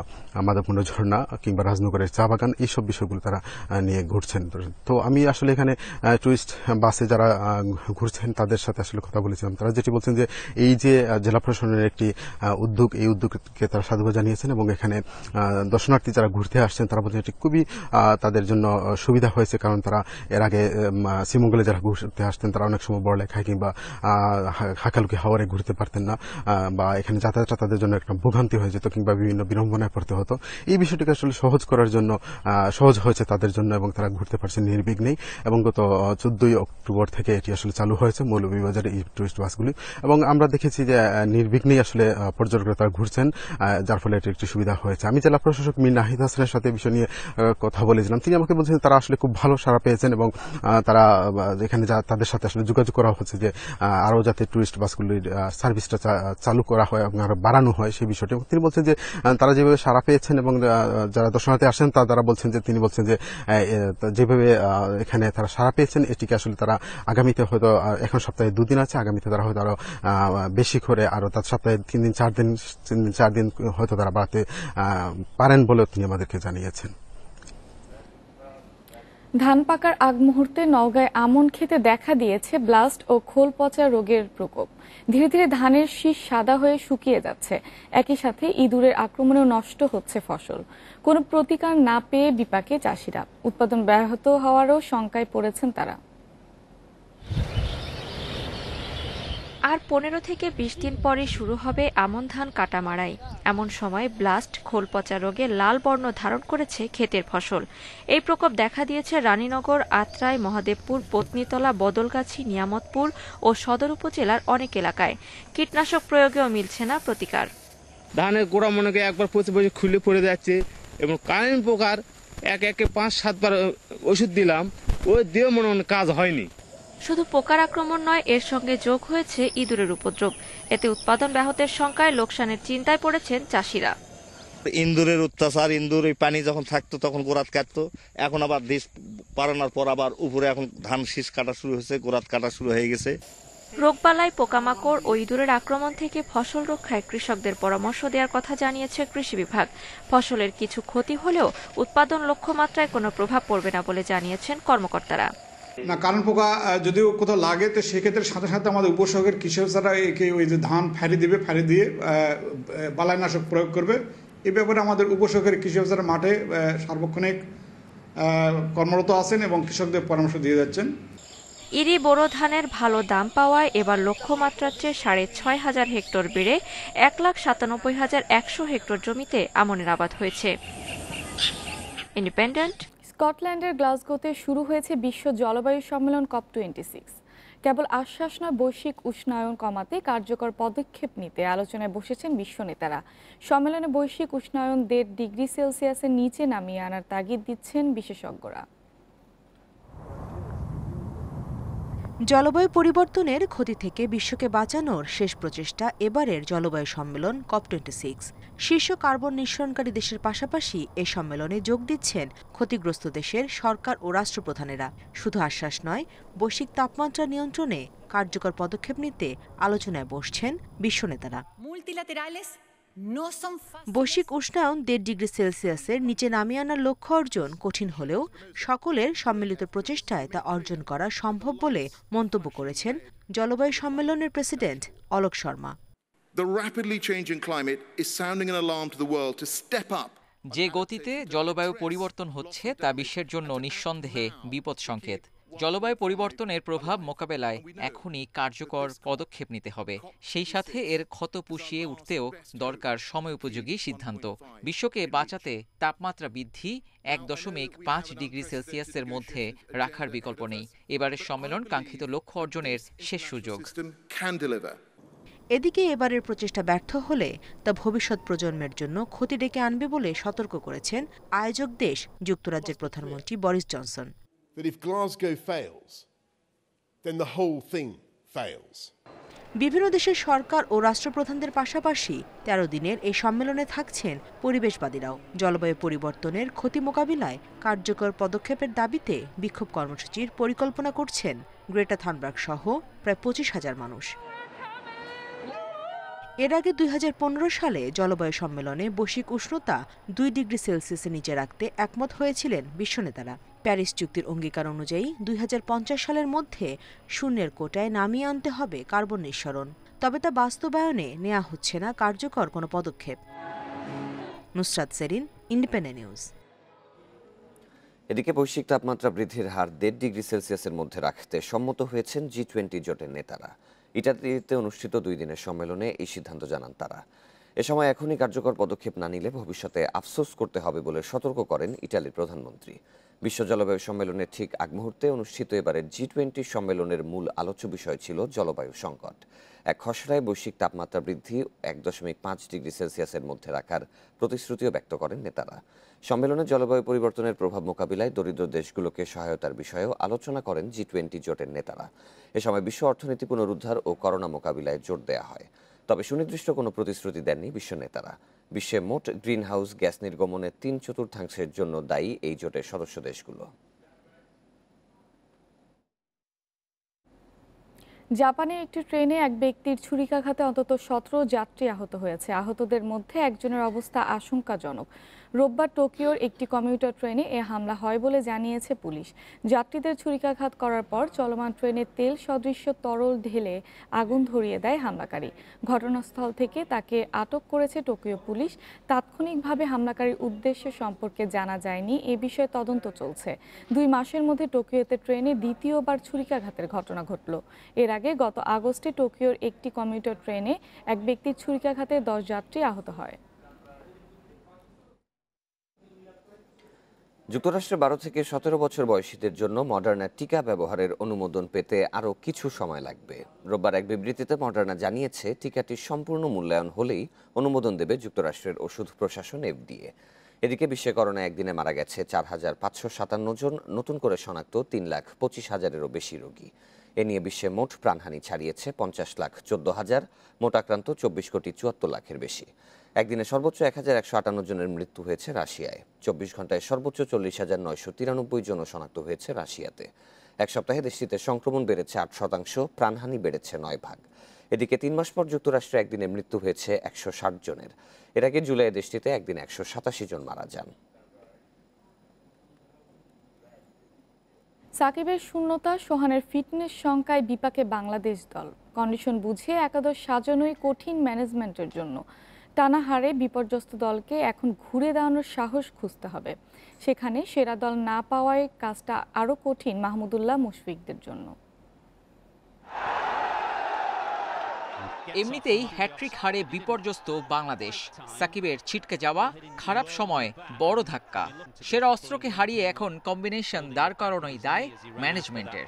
মাধবকুণ্ড ঝর্ণা কিংবা রাজনগরের চা বাগান এইসব বিষয়গুলো তারা নিয়ে ঘুরছেন। তো আমি আসলে এখানে টুরিস্ট বাসে যারা ঘুরছেন তাদের সাথে আসলে কথা বলেছিলাম। তারা যেটি বলছেন যে এই যে জেলা প্রশাসনের একটি উদ্যোগ, এই উদ্যোগকে তারা সাধুবাদ জানিয়েছেন এবং এখানে দর্শনার্থী যারা ঘুরতে আসছেন তারা বলছেন এটি খুবই তাদের জন্য সুবিধা হয়েছে। কারণ তারা এর আগে শ্রীমঙ্গলে যারা ঘুরতে আসতেন তারা অনেক সময় বড়লেখায় কিংবা হাকালুকি হাওরে ঘুরতে পারতেন না বা এখানে যাতায়াতটা তাদের জন্য একটা ভোগান্তি হয়ে যেত কিংবা বিভিন্ন বিড়ম্বনায় পড়তে হতো। এই বিষয়টিকে আসলে সহজ করার জন্য সহজ হয়েছে তাদের জন্য এবং তারা ঘুরতে পারছেন নির্বিঘ্নেই। এবং গত 14 অক্টোবর থেকে এটি আসলে চালু হয়েছে মৌলভীবাজারে এই টুরিস্ট বাসগুলি এবং আমরা দেখেছি যে নির্বিঘ্নেই আসলে পর্যটকরা তারা ঘুরছেন, যার ফলে এটি একটি সুবিধা হয়েছে। আমি জেলা প্রশাসক মিন আহিদ হাসানের সাথে বিষয় নিয়ে কথা বলেছিলাম। তিনি আমাকে বলছেন তারা আসলে খুব ভালো সাড়া পেয়েছেন এবং তারা এখানে তাদের সাথে আসলে যোগাযোগ করা হচ্ছে যে আরো যাতে টুরিস্ট বাসগুলির সার্ভিসটা চালু করা হয় এবং আরো বাড়ানো হয় সেই বিষয়টি। তিনি বলছেন যে তারা যেভাবে সাড়া পেয়েছেন এবং যারা দর্শনার্থী আসেন তারা বলছেন যে তিনি বলছেন যে যেভাবে এখানে তারা সাড়া পেয়েছেন এটিকে আসলে তারা আগামীতে হয়তো এখন সপ্তাহে 2 দিন আছে, আগামীতে তারা হয়তো আরো বেশি করে আরো তার সপ্তাহে 3 দিন 4 দিন হয়তো তারা বাড়াতে পারেন বলেও তিনি আমাদেরকে জানিয়েছেন। ধান পাকার আগ মুহূর্তে নওগাঁয় আমন খেতে দেখা দিয়েছে ব্লাস্ট ও খোল পচা রোগের প্রকোপ। ধীরে ধীরে ধানের শীষ সাদা হয়ে শুকিয়ে যাচ্ছে, একই সাথে ইঁদুরের আক্রমণেও নষ্ট হচ্ছে ফসল। কোনো প্রতিকার না পেয়ে বিপাকে চাষিরা, উৎপাদন ব্যাহত হওয়ারও শঙ্কায় পড়েছেন তারা। আর 15 থেকে 20 দিন পরে শুরু হবে আমন ধান কাটা মাড়াই। এমন সময় ব্লাস্ট খোল পচা রোগে লাল বর্ণ ধারণ করেছে ক্ষেতের ফসল। এই প্রকোপ দেখা দিয়েছে রানীনগর, আত্রাই, মহাদেবপুর, পত্নীতলা, বদলগাছি, নিয়ামতপুর ও সদর উপজেলার অনেক এলাকায়। কীটনাশক প্রয়োগেও মিলছে না প্রতিকার। ধানের গোড়া মনে করে একবার পচে পচে খুলে পড়ে যাচ্ছে এবং কারেন্ট পোকার একে 5-7 বার ওষুধ দিলাম, ওই দিয়ে মনে মনে কাজ হয়নি। শুধু পোকার আক্রমণ নয়, এর সঙ্গে যোগ হয়েছে ইঁদুরের উপদ্রব। এতে উৎপাদন ব্যাহতের শঙ্কায় লোকসানের চিন্তায় পড়েছেন চাষিরা। ইঁদুরের অত্যাচার, ইঁদুর ওই পানি যখন থাকতো তখন গোড়াত কাটতো, এখন আবার বীজ পারানোর পর আবার উপরে এখন ধান শীষ কাটা শুরু হয়েছে, গোড়াত কাটা শুরু হয়ে গেছে। রোগবালাই, পোকামাকড় ও ইঁদুরের আক্রমণ থেকে ফসল রক্ষায় কৃষকদের পরামর্শ দেওয়ার কথা জানিয়েছে কৃষি বিভাগ। ফসলের কিছু ক্ষতি হলেও উৎপাদন লক্ষ্যমাত্রায় কোনো প্রভাব পড়বে না বলে জানিয়েছেন কর্মকর্তারা। না, কারণ পোকা যদিও কোথাও লাগে তো সেক্ষেত্রে সাথে সাথে আমাদের উপসর্গের কৃষকরা ওই যে ধান ফাঁড়ি দিবে, ফাঁড়ি দিয়ে বালাইনাশক প্রয়োগ করবে। এই ব্যাপারে আমাদের উপসর্গের কৃষকরা মাঠে সার্বক্ষণিক কর্মরত আছেন এবং কৃষকদের পরামর্শ দিয়ে যাচ্ছেন। ইরি বোরো ধানের ভালো দাম পাওয়ায় এবার লক্ষ্যমাত্রার চেয়ে 6,500 হেক্টর বেড়ে 1,97,100 হেক্টর জমিতে আমনের আবাদ হয়েছে। ইন্ডিপেন্ডেন্ট। স্কটল্যান্ডের গ্লাসগোতে শুরু হয়েছে বিশ্ব জলবায়ু সম্মেলন COP26। কেবল আশ্বাস নয়, বৈশ্বিক উষ্ণায়ন কমাতে কার্যকর পদক্ষেপ নিতে আলোচনায় বসেছেন বিশ্ব নেতারা। সম্মেলনে বৈশ্বিক উষ্ণায়ন 1.5 ডিগ্রি সেলসিয়াসের নিচে নামিয়ে আনার তাগিদ দিচ্ছেন বিশেষজ্ঞরা। জলবায়ু পরিবর্তনের ক্ষতি থেকে বিশ্বকে বাঁচানোর শেষ প্রচেষ্টা এবারের জলবায়ু সম্মেলন COP26। শীর্ষ কার্বন নিঃসরণকারী দেশের পাশাপাশি এই সম্মেলনে যোগ দিচ্ছেন ক্ষতিগ্রস্ত দেশের সরকার ও রাষ্ট্রপ্রধানেরা। শুধু আশ্বাস নয়, বৈশ্বিক তাপমাত্রা নিয়ন্ত্রণে কার্যকর পদক্ষেপ নিতে আলোচনায় বসছেন বিশ্বনেতারা। বৈশ্বিক উষ্ণায়ন 1.5 ডিগ্রি সেলসিয়াসের নিচে নামিয়ে আনার লক্ষ্য অর্জন কঠিন হলেও সকলের সম্মিলিত প্রচেষ্টায় তা অর্জন করা সম্ভব বলে মন্তব্য করেছেন জলবায়ু সম্মেলনের president Alok Sharma. The rapidly changing climate is sounding an alarm to the world to step up. যে গতিতে জলবায়ু পরিবর্তন হচ্ছে তা বিশ্বের জন্য নিঃসন্দেহে বিপদ সংকেত। জলবায়ু পরিবর্তনের প্রভাব মোকাবেলায় এখনই কার্যকর পদক্ষেপ নিতে হবে। সেই সাথে এর ক্ষত পুষিয়ে উঠতেও দরকার সময়োপযোগী সিদ্ধান্ত। বিশ্বকে বাঁচাতে তাপমাত্রা বৃদ্ধি 1.5 ডিগ্রি সেলসিয়াসের মধ্যে রাখার বিকল্প নেই। এবারের সম্মেলন কাঙ্ক্ষিত লক্ষ্য অর্জনের শেষ সুযোগ। এদিকে এবারের প্রচেষ্টা ব্যর্থ হলে তা ভবিষ্যৎ প্রজন্মের জন্য ক্ষতি ডেকে আনবে বলে সতর্ক করেছেন আয়োজক দেশ যুক্তরাজ্যের প্রধানমন্ত্রী Boris Johnson. That if Glasgow fails, then the whole thing fails. বিভিন্ন দেশের সরকার ও রাষ্ট্রপ্রধানদের পাশাপাশি 13 দিনের এই সম্মেলনে থাকছেন পরিবেশবাদীরাও। জলবায়ু পরিবর্তনের ক্ষতি মোকাবিলায় কার্যকর পদক্ষেপের দাবিতে বিক্ষোভ কর্মসূচির পরিকল্পনা করছেন গ্রেটা থানবার্গ সহ প্রায় 25,000 মানুষ। এর আগে 2015 সালে জলবায়ু সম্মেলনে বৈশ্বিক উষ্ণতা 2 ডিগ্রি সেলসিয়াসের নিচে রাখতে একমত হয়েছিলেন বিশ্বনেতারা। প্যারিস চুক্তির অঙ্গীকার অনুযায়ী 2050 সালের মধ্যে শূন্যের কোটায় নামিয়ে আনতে হবে কার্বন নিঃসরণ। তবে তা বাস্তবায়নে নেওয়া হচ্ছে না কার্যকর কোনো পদক্ষেপ। Nusrat serene, independent News. এদিকে বৈশ্বিক তাপমাত্রা বৃদ্ধির হার 1.5 ডিগ্রি সেলসিয়াসের মধ্যে রাখতে সম্মত হয়েছেন G20 জোটের নেতারা। ইটালিতে অনুষ্ঠিত 2 দিনের সম্মেলনে এই সিদ্ধান্ত জানান তারা। এ সময় এখনই কার্যকর পদক্ষেপ না নিলে ভবিষ্যতে আফসোস করতে হবে বলে সতর্ক করেন ইটালির প্রধানমন্ত্রী। বিশ্ব জলবায়ু সম্মেলনের ঠিক আগ মুহূর্তে অনুষ্ঠিত এবারের G20 সম্মেলনের মূল আলোচ্য বিষয় ছিল জলবায়ু সংকট। এক খসড়ায় বৈশ্বিক তাপমাত্রা বৃদ্ধি 1.5 ডিগ্রি সেলসিয়াসের মধ্যে রাখার প্রতিশ্রুতিও ব্যক্ত করেন নেতারা। সম্মেলনে জলবায়ু পরিবর্তনের প্রভাব মোকাবিলায় দরিদ্র দেশগুলোকে সহায়তার বিষয়েও আলোচনা করেন G20 জোটের নেতারা। এ সময় বিশ্ব অর্থনীতি পুনরুদ্ধার ও করোনা মোকাবিলায় জোর দেওয়া হয়। তবে সুনির্দিষ্ট কোনো প্রতিশ্রুতি দেননি বিশ্ব নেতারা। বিশ্বে মোট গ্রিনহাউস গ্যাস নির্গমনের 3/4 জন্য দায়ী এই জোটের সদস্য দেশগুলো। জাপানের একটি ট্রেনে এক ব্যক্তির ছুরিকাঘাতে অন্তত 17 যাত্রী আহত হয়েছে। আহতদের মধ্যে একজনের অবস্থা আশঙ্কাজনক। রোববার টোকিওর একটি কমিউটার ট্রেনে এ হামলা হয় বলে জানিয়েছে পুলিশ। যাত্রীদের ছুরিকাঘাত করার পর চলমান ট্রেনে তেল সদৃশ্য তরল ঢেলে আগুন ধরিয়ে দেয় হামলাকারী। ঘটনাস্থল থেকে তাকে আটক করেছে টোকিও পুলিশ। তাৎক্ষণিকভাবে হামলাকারীর উদ্দেশ্য সম্পর্কে জানা যায়নি। এ বিষয়ে তদন্ত চলছে। 2 মাসের মধ্যে টোকিওতে ট্রেনে দ্বিতীয়বার ছুরিকাঘাতের ঘটনা ঘটল। এর আগে গত আগস্টে টোকিওর একটি কমিউটার ট্রেনে এক ব্যক্তির ছুরিকাঘাতে 10 যাত্রী আহত হয়। যুক্তরাষ্ট্রে 12 থেকে 17 বছর বয়সীদের জন্য মডার্না টিকা ব্যবহারের অনুমোদন পেতে আরও কিছু সময় লাগবে। রোববার এক বিবৃতিতে মডার্না জানিয়েছে টিকাটির সম্পূর্ণ মূল্যায়ন হলেই অনুমোদন দেবে যুক্তরাষ্ট্রের ওষুধ প্রশাসন FDA। এদিকে বিশ্বে করোনা একদিনে মারা গেছে 4,557 জন, নতুন করে শনাক্ত 3,25,000-এরও বেশি রোগী। এ নিয়ে বিশ্বে মোট প্রাণহানি ছাড়িয়েছে 50,14,000, মোট আক্রান্ত 24,74,00,000-এর বেশি। একদিনে সর্বোচ্চ 1,158 জনের মৃত্যু হয়েছে রাশিয়ায়। 24 ঘন্টায় সর্বোচ্চ 40,993 জন শনাক্ত হয়েছে রাশিয়াতে। এক সপ্তাহে দেশটিতে সংক্রমণ বেড়েছে 8%, প্রাণহানি বেড়েছে 9 ভাগ। এদিকে 3 মাস পর যুক্তরাষ্ট্রে একদিনে মৃত্যু হয়েছে 160 জনের। এর আগে জুলাইয়ে দেশটিতে একদিনে 187 জন মারা যান। সাকিবের শূন্যতা, সোহানের ফিটনেস শঙ্কায় বিপাকে বাংলাদেশ দল। কন্ডিশন বুঝিয়ে একাদশ সাজানোই কঠিন ম্যানেজমেন্টের জন্য। টানা হারে বিপর্যস্ত দলকে এখন ঘুরে দাঁড়ানোর সাহস খুঁজতে হবে। সেখানে সেরা দল না পাওয়ায় কাজটা আরও কঠিন মাহমুদুল্লাহ মুশফিকদের জন্য। এমনিতেই হ্যাট্রিক হারে বিপর্যস্ত বাংলাদেশ। সাকিবের ছিটকে যাওয়া, খারাপ সময় বড় ধাক্কা। সেরা অস্ত্রকে হারিয়ে এখন কম্বিনেশন দাঁড় করানোই দায় ম্যানেজমেন্টের।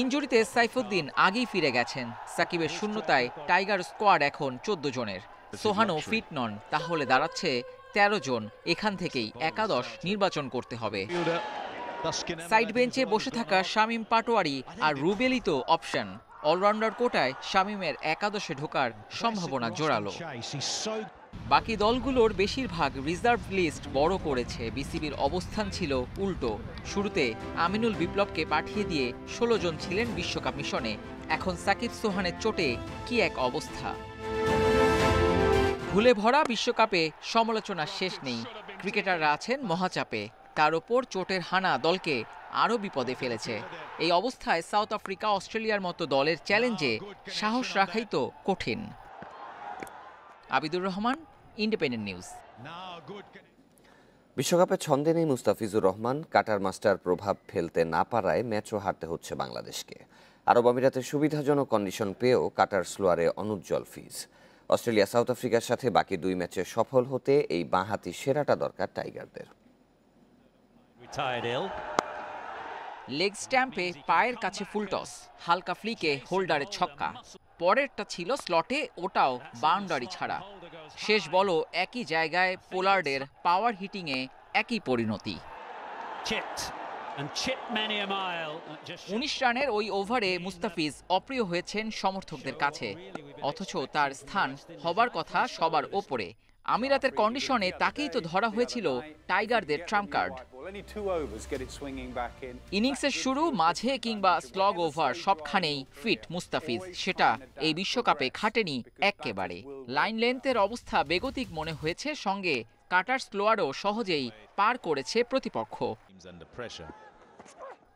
ইনজুরিতে সাইফুদ্দিন আগেই ফিরে গেছেন। সাকিবের শূন্যতায় টাইগার স্কোয়াড এখন 14 জনের। সোহানও ফিট নন, তাহলে দাঁড়াচ্ছে 13 জন। এখান থেকেই একাদশ নির্বাচন করতে হবে। সাইড বেঞ্চে বসে থাকা শামীম পাটোয়ারি আর রুবেলই তো অপশন। অলরাউন্ডার কোটায় শামীমের একাদশে ঢোকার সম্ভাবনা জোরালো। বাকি দলগুলোর বেশিরভাগ রিজার্ভ লিস্ট বড় করেছে। বিসিবির অবস্থান ছিল উল্টো। শুরুতে আমিনুল বিপ্লবকে পাঠিয়ে দিয়ে 16 জন ছিলেন বিশ্বকাপ মিশনে। এখন সাকিব সোহানের চোটে কি এক অবস্থা। ভুলে ভরা বিশ্বকাপে সমালোচনার শেষ নেই। ক্রিকেটাররা আছেন মহাচাপে। তার ওপর চোটের হানা দলকে আরও বিপদে ফেলেছে। এই অবস্থায় সাউথ আফ্রিকা, অস্ট্রেলিয়ার মতো দলের চ্যালেঞ্জে সাহস রাখাই তো কঠিন। Abidur Rahman, independent news. বিশ্বকাপে ছন্দে নেই মুস্তাফিজুর রহমান। কাটার মাস্টার প্রভাব ফেলতে না পারায় ম্যাচও হারতে হচ্ছে বাংলাদেশকে। আরব আমিরাতের সুবিধাজনক কন্ডিশন পেয়েও কাটার স্লোয়ারে অনুজ্জ্বল ফিজ। অস্ট্রেলিয়া সাউথ আফ্রিকার সাথে বাকি 2 ম্যাচে সফল হতে এই বাঁহাতি সেরাটা দরকার টাইগারদের। লেগ স্ট্যাম্পে পায়ের কাছে ফুলটস, হালকা ফ্লিকে হোল্ডারের ছক্কা। পরেরটা ছিল স্লটে, ওটাও বাউন্ডারি ছাড়া। শেষ বলও একই জায়গায়, পোলার্ডের পাওয়ার হিটিংয়ে একই পরিণতি। 19 রানের ওই ওভারে মুস্তাফিজ অপ্রিয় হয়েছেন সমর্থকদের কাছে, অথচ তার স্থান হবার কথা সবার ওপরে। আমিরাতের কন্ডিশনে তাকেই তো ধরা হয়েছিল টাইগারদের ট্রাম্প কার্ড। ইনিংসের শুরু, মাঝে কিংবা স্লগ ওভার সবখানেই ফিট মুস্তাফিজ। সেটা এই বিশ্বকাপে খাটেনি এক্কেবারে। লাইন লেন্থের অবস্থা বেগতিক মনে হয়েছে, সঙ্গে কাটার স্লোয়ারও সহজেই পার করেছে প্রতিপক্ষ।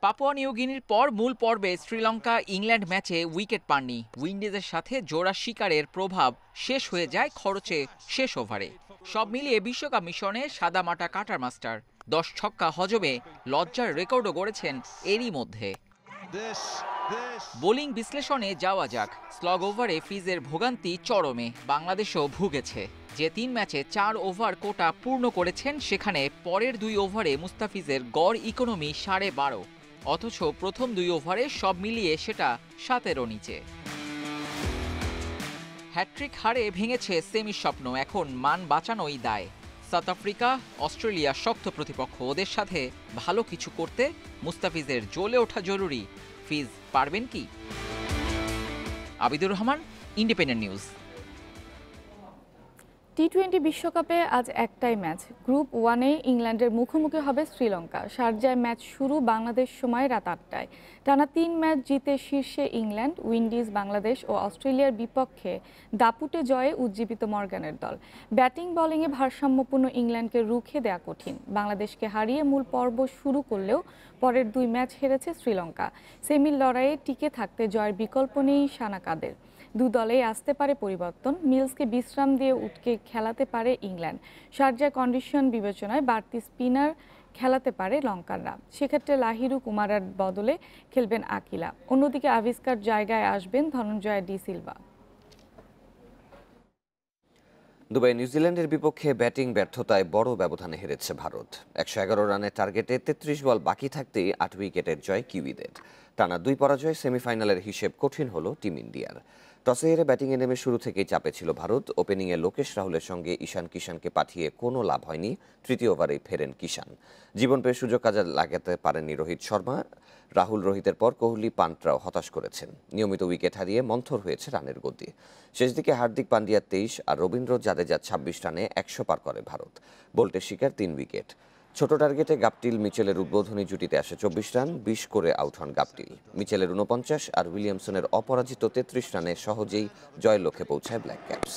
পাপুয়া নিউগিনির পর মূল পর্বে শ্রীলঙ্কা ইংল্যান্ড ম্যাচে উইকেট পাননি। উইন্ডিজের সাথে জোড়া শিকারের প্রভাব শেষ হয়ে যায় খরচে শেষ ওভারে। সব মিলিয়ে বিশ্বকাপ মিশনে সাদামাটা কাটার মাস্টার। 10 ছক্কা হজমে লজ্জার রেকর্ডও গড়েছেন এরই মধ্যে। বোলিং বিশ্লেষণে যাওয়া যাক। স্লগ ওভারে ফিজের ভোগান্তি চরমে। বাংলাদেশও ভুগেছে। যে 3 ম্যাচে 4 ওভার কোটা পূর্ণ করেছেন, সেখানে পরের 2 ওভারে মুস্তাফিজের গড় ইকোনমি 12.5, অথচ প্রথম 2 ওভারে সব মিলিয়ে সেটা 17 নিচে। হ্যাট্রিক হারে ভেঙেছে সেমি স্বপ্ন। এখন মান বাঁচানোই দায়। সাউথ আফ্রিকা, অস্ট্রেলিয়া শক্ত প্রতিপক্ষ। ওদের সাথে ভালো কিছু করতে মুস্তাফিজের জ্বলে ওঠা জরুরি। ফিজ পারবেন কি? Abidur Rahman, independent news. টি-20 বিশ্বকাপে আজ একটাই ম্যাচ। গ্রুপ 1-এ ইংল্যান্ডের মুখোমুখি হবে শ্রীলঙ্কা। শারজায় ম্যাচ শুরু বাংলাদেশ সময় রাত 8টায়। টানা 3 ম্যাচ জিতে শীর্ষে ইংল্যান্ড। উইন্ডিজ, বাংলাদেশ ও অস্ট্রেলিয়ার বিপক্ষে দাপুটে জয়ে উজ্জীবিত মর্গানের দল। ব্যাটিং বোলিংয়ে ভারসাম্যপূর্ণ ইংল্যান্ডকে রুখে দেয়া কঠিন। বাংলাদেশকে হারিয়ে মূল পর্ব শুরু করলেও পরের 2 ম্যাচ হেরেছে শ্রীলঙ্কা। সেমির লড়াইয়ে টিকে থাকতে জয়ের বিকল্প নেই সানাকাদের। 2 দলেই আসতে পারে পরিবর্তন। মিলসকে বিশ্রাম দিয়ে উঠকে খেলাতে পারে ইংল্যান্ড। শারজায় কন্ডিশন বিবেচনায় বাড়তি স্পিনার খেলাতে পারে লঙ্কানরা। সেক্ষেত্রে লাহিরু কুমারার বদলে খেলবেন আকিলা। অন্যদিকে আভিস্কার জায়গায় আসবেন ধনঞ্জয় ডি সিলভা। দুবাই নিউজিল্যান্ডের বিপক্ষে ব্যাটিং ব্যর্থতায় বড় ব্যবধানে হেরেছে ভারত। 111 রানের টার্গেটে 33 বল বাকি থাকতেই 8 উইকেটের জয় কিউইদের। টানা 2 পরাজয় সেমিফাইনালের হিসেব কঠিন হলো টিম ইন্ডিয়ার। টসে হেরে ব্যাটিংয়ে নেমে শুরু থেকেই চাপে ছিল ভারত। ওপেনিংয়ে লোকেশ রাহুলের সঙ্গে ঈশান কিষানকে পাঠিয়ে কোনো লাভ হয়নি। তৃতীয় ওভারেই ফেরেন কিষান। জীবন পেয়ে সুযোগ কাজে লাগাতে পারেননি রোহিত শর্মা। রাহুল রোহিতের পর কোহলি, পান্টরাও হতাশ করেছেন। নিয়মিত উইকেট হারিয়ে মন্থর হয়েছে রানের গতি। শেষ দিকে হার্দিক পান্ডিয়া 23 আর রবীন্দ্র জাদেজা 26 রানে 100 পার করে ভারত। বোল্টের শিকার 3 উইকেট। ছোট টার্গেটে গাপটিল মিচেলের উদ্বোধনী জুটিতে আসে 24 রান, 20 করে আউট হন গাপটিল। মিচেলের 49 আর উইলিয়ামসনের অপরাজিত 33 রানে সহজেই জয়ের লক্ষ্যে পৌঁছায় ব্ল্যাক ক্যাপস।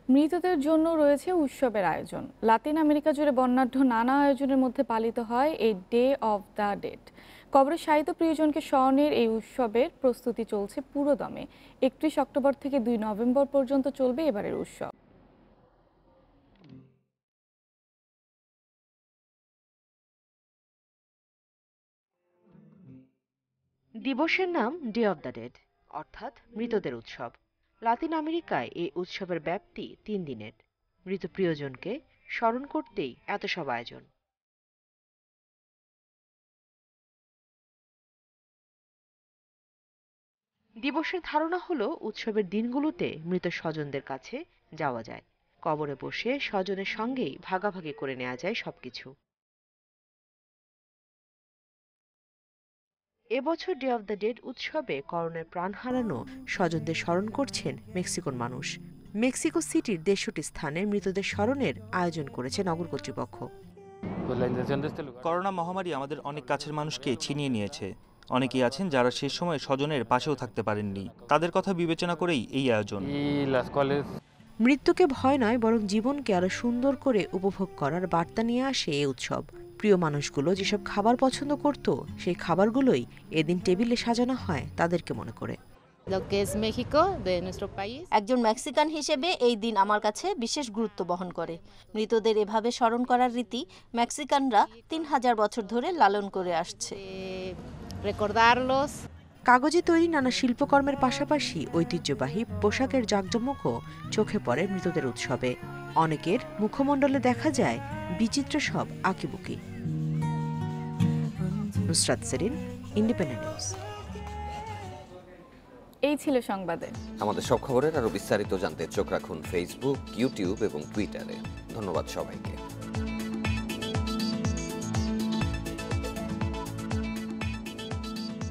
মৃতদের জন্য রয়েছে উৎসবের আয়োজন। লাতিন আমেরিকা জুড়ে বর্ণাঢ্য নানা আয়োজনের মধ্যে পালিত হয় এই ডে অব দ্য ডেড। কবরে শায়িত প্রিয়জনকে স্মরণের এই উৎসবের প্রস্তুতি চলছে পুরোদমে। 31 অক্টোবর থেকে 2 নভেম্বর পর্যন্ত চলবে এবারের উৎসব। দিবসের নাম ডে অব দ্য ডেড, অর্থাৎ মৃতদের উৎসব। লাতিন আমেরিকায় এই উৎসবের ব্যাপ্তি 3 দিনের। মৃত প্রিয়জনকে স্মরণ করতেই এত সব আয়োজন। দিবসের ধারণা হলো উৎসবের দিনগুলোতে মৃত স্বজনদের কাছে যাওয়া যায়। কবরে বসে স্বজনের সঙ্গেই ভাগাভাগি করে নেওয়া যায় সবকিছু। এবছর ডে অব দ্য ডেড উৎসবে করোনায় প্রাণ হারানো স্বজনদের স্মরণ করছেন মেক্সিকোর মানুষ। মেক্সিকো সিটির 63টি স্থানে মৃতদের স্মরণের আয়োজন করেছে নগর কর্তৃপক্ষ। করোনা মহামারী আমাদের অনেক কাছের মানুষকে ছিনিয়ে নিয়েছে। অনেকেই আছেন যারা শেষ সময় স্বজনের পাশেও থাকতে পারেননি। তাদের কথা বিবেচনা করেই এই আয়োজন। মৃত্যুকে ভয় নয়, বরং জীবনকে আরো সুন্দর করে উপভোগ করার বার্তা নিয়ে আসে এই উৎসব। প্রিয় মানুষগুলো যেসব খাবার পছন্দ করত, সেই খাবারগুলোই এদিন টেবিলে সাজানো হয় তাদেরকে মনে করে। একজন মেক্সিকান হিসেবে এই দিন আমার কাছে বিশেষ গুরুত্ব বহন করে। মৃতদের এভাবে স্মরণ করার রীতি মেক্সিকানরা 3000 বছর ধরে লালন করে আসছে। কাগজে তৈরি নানা শিল্পকর্মের পাশাপাশি ঐতিহ্যবাহী পোশাকের জাঁকজমকও চোখে পড়ে মৃতদের উৎসবে। অনেকের মুখমণ্ডলে দেখা যায় বিচিত্র সব আঁকিবুকি। Nusrat serene, independent news. এই ছিল সংবাদে। আমাদের সব খবরের আরো বিস্তারিত জানতে চোখ রাখুন ফেসবুক, ইউটিউব এবং টুইটারে। ধন্যবাদ সবাইকে।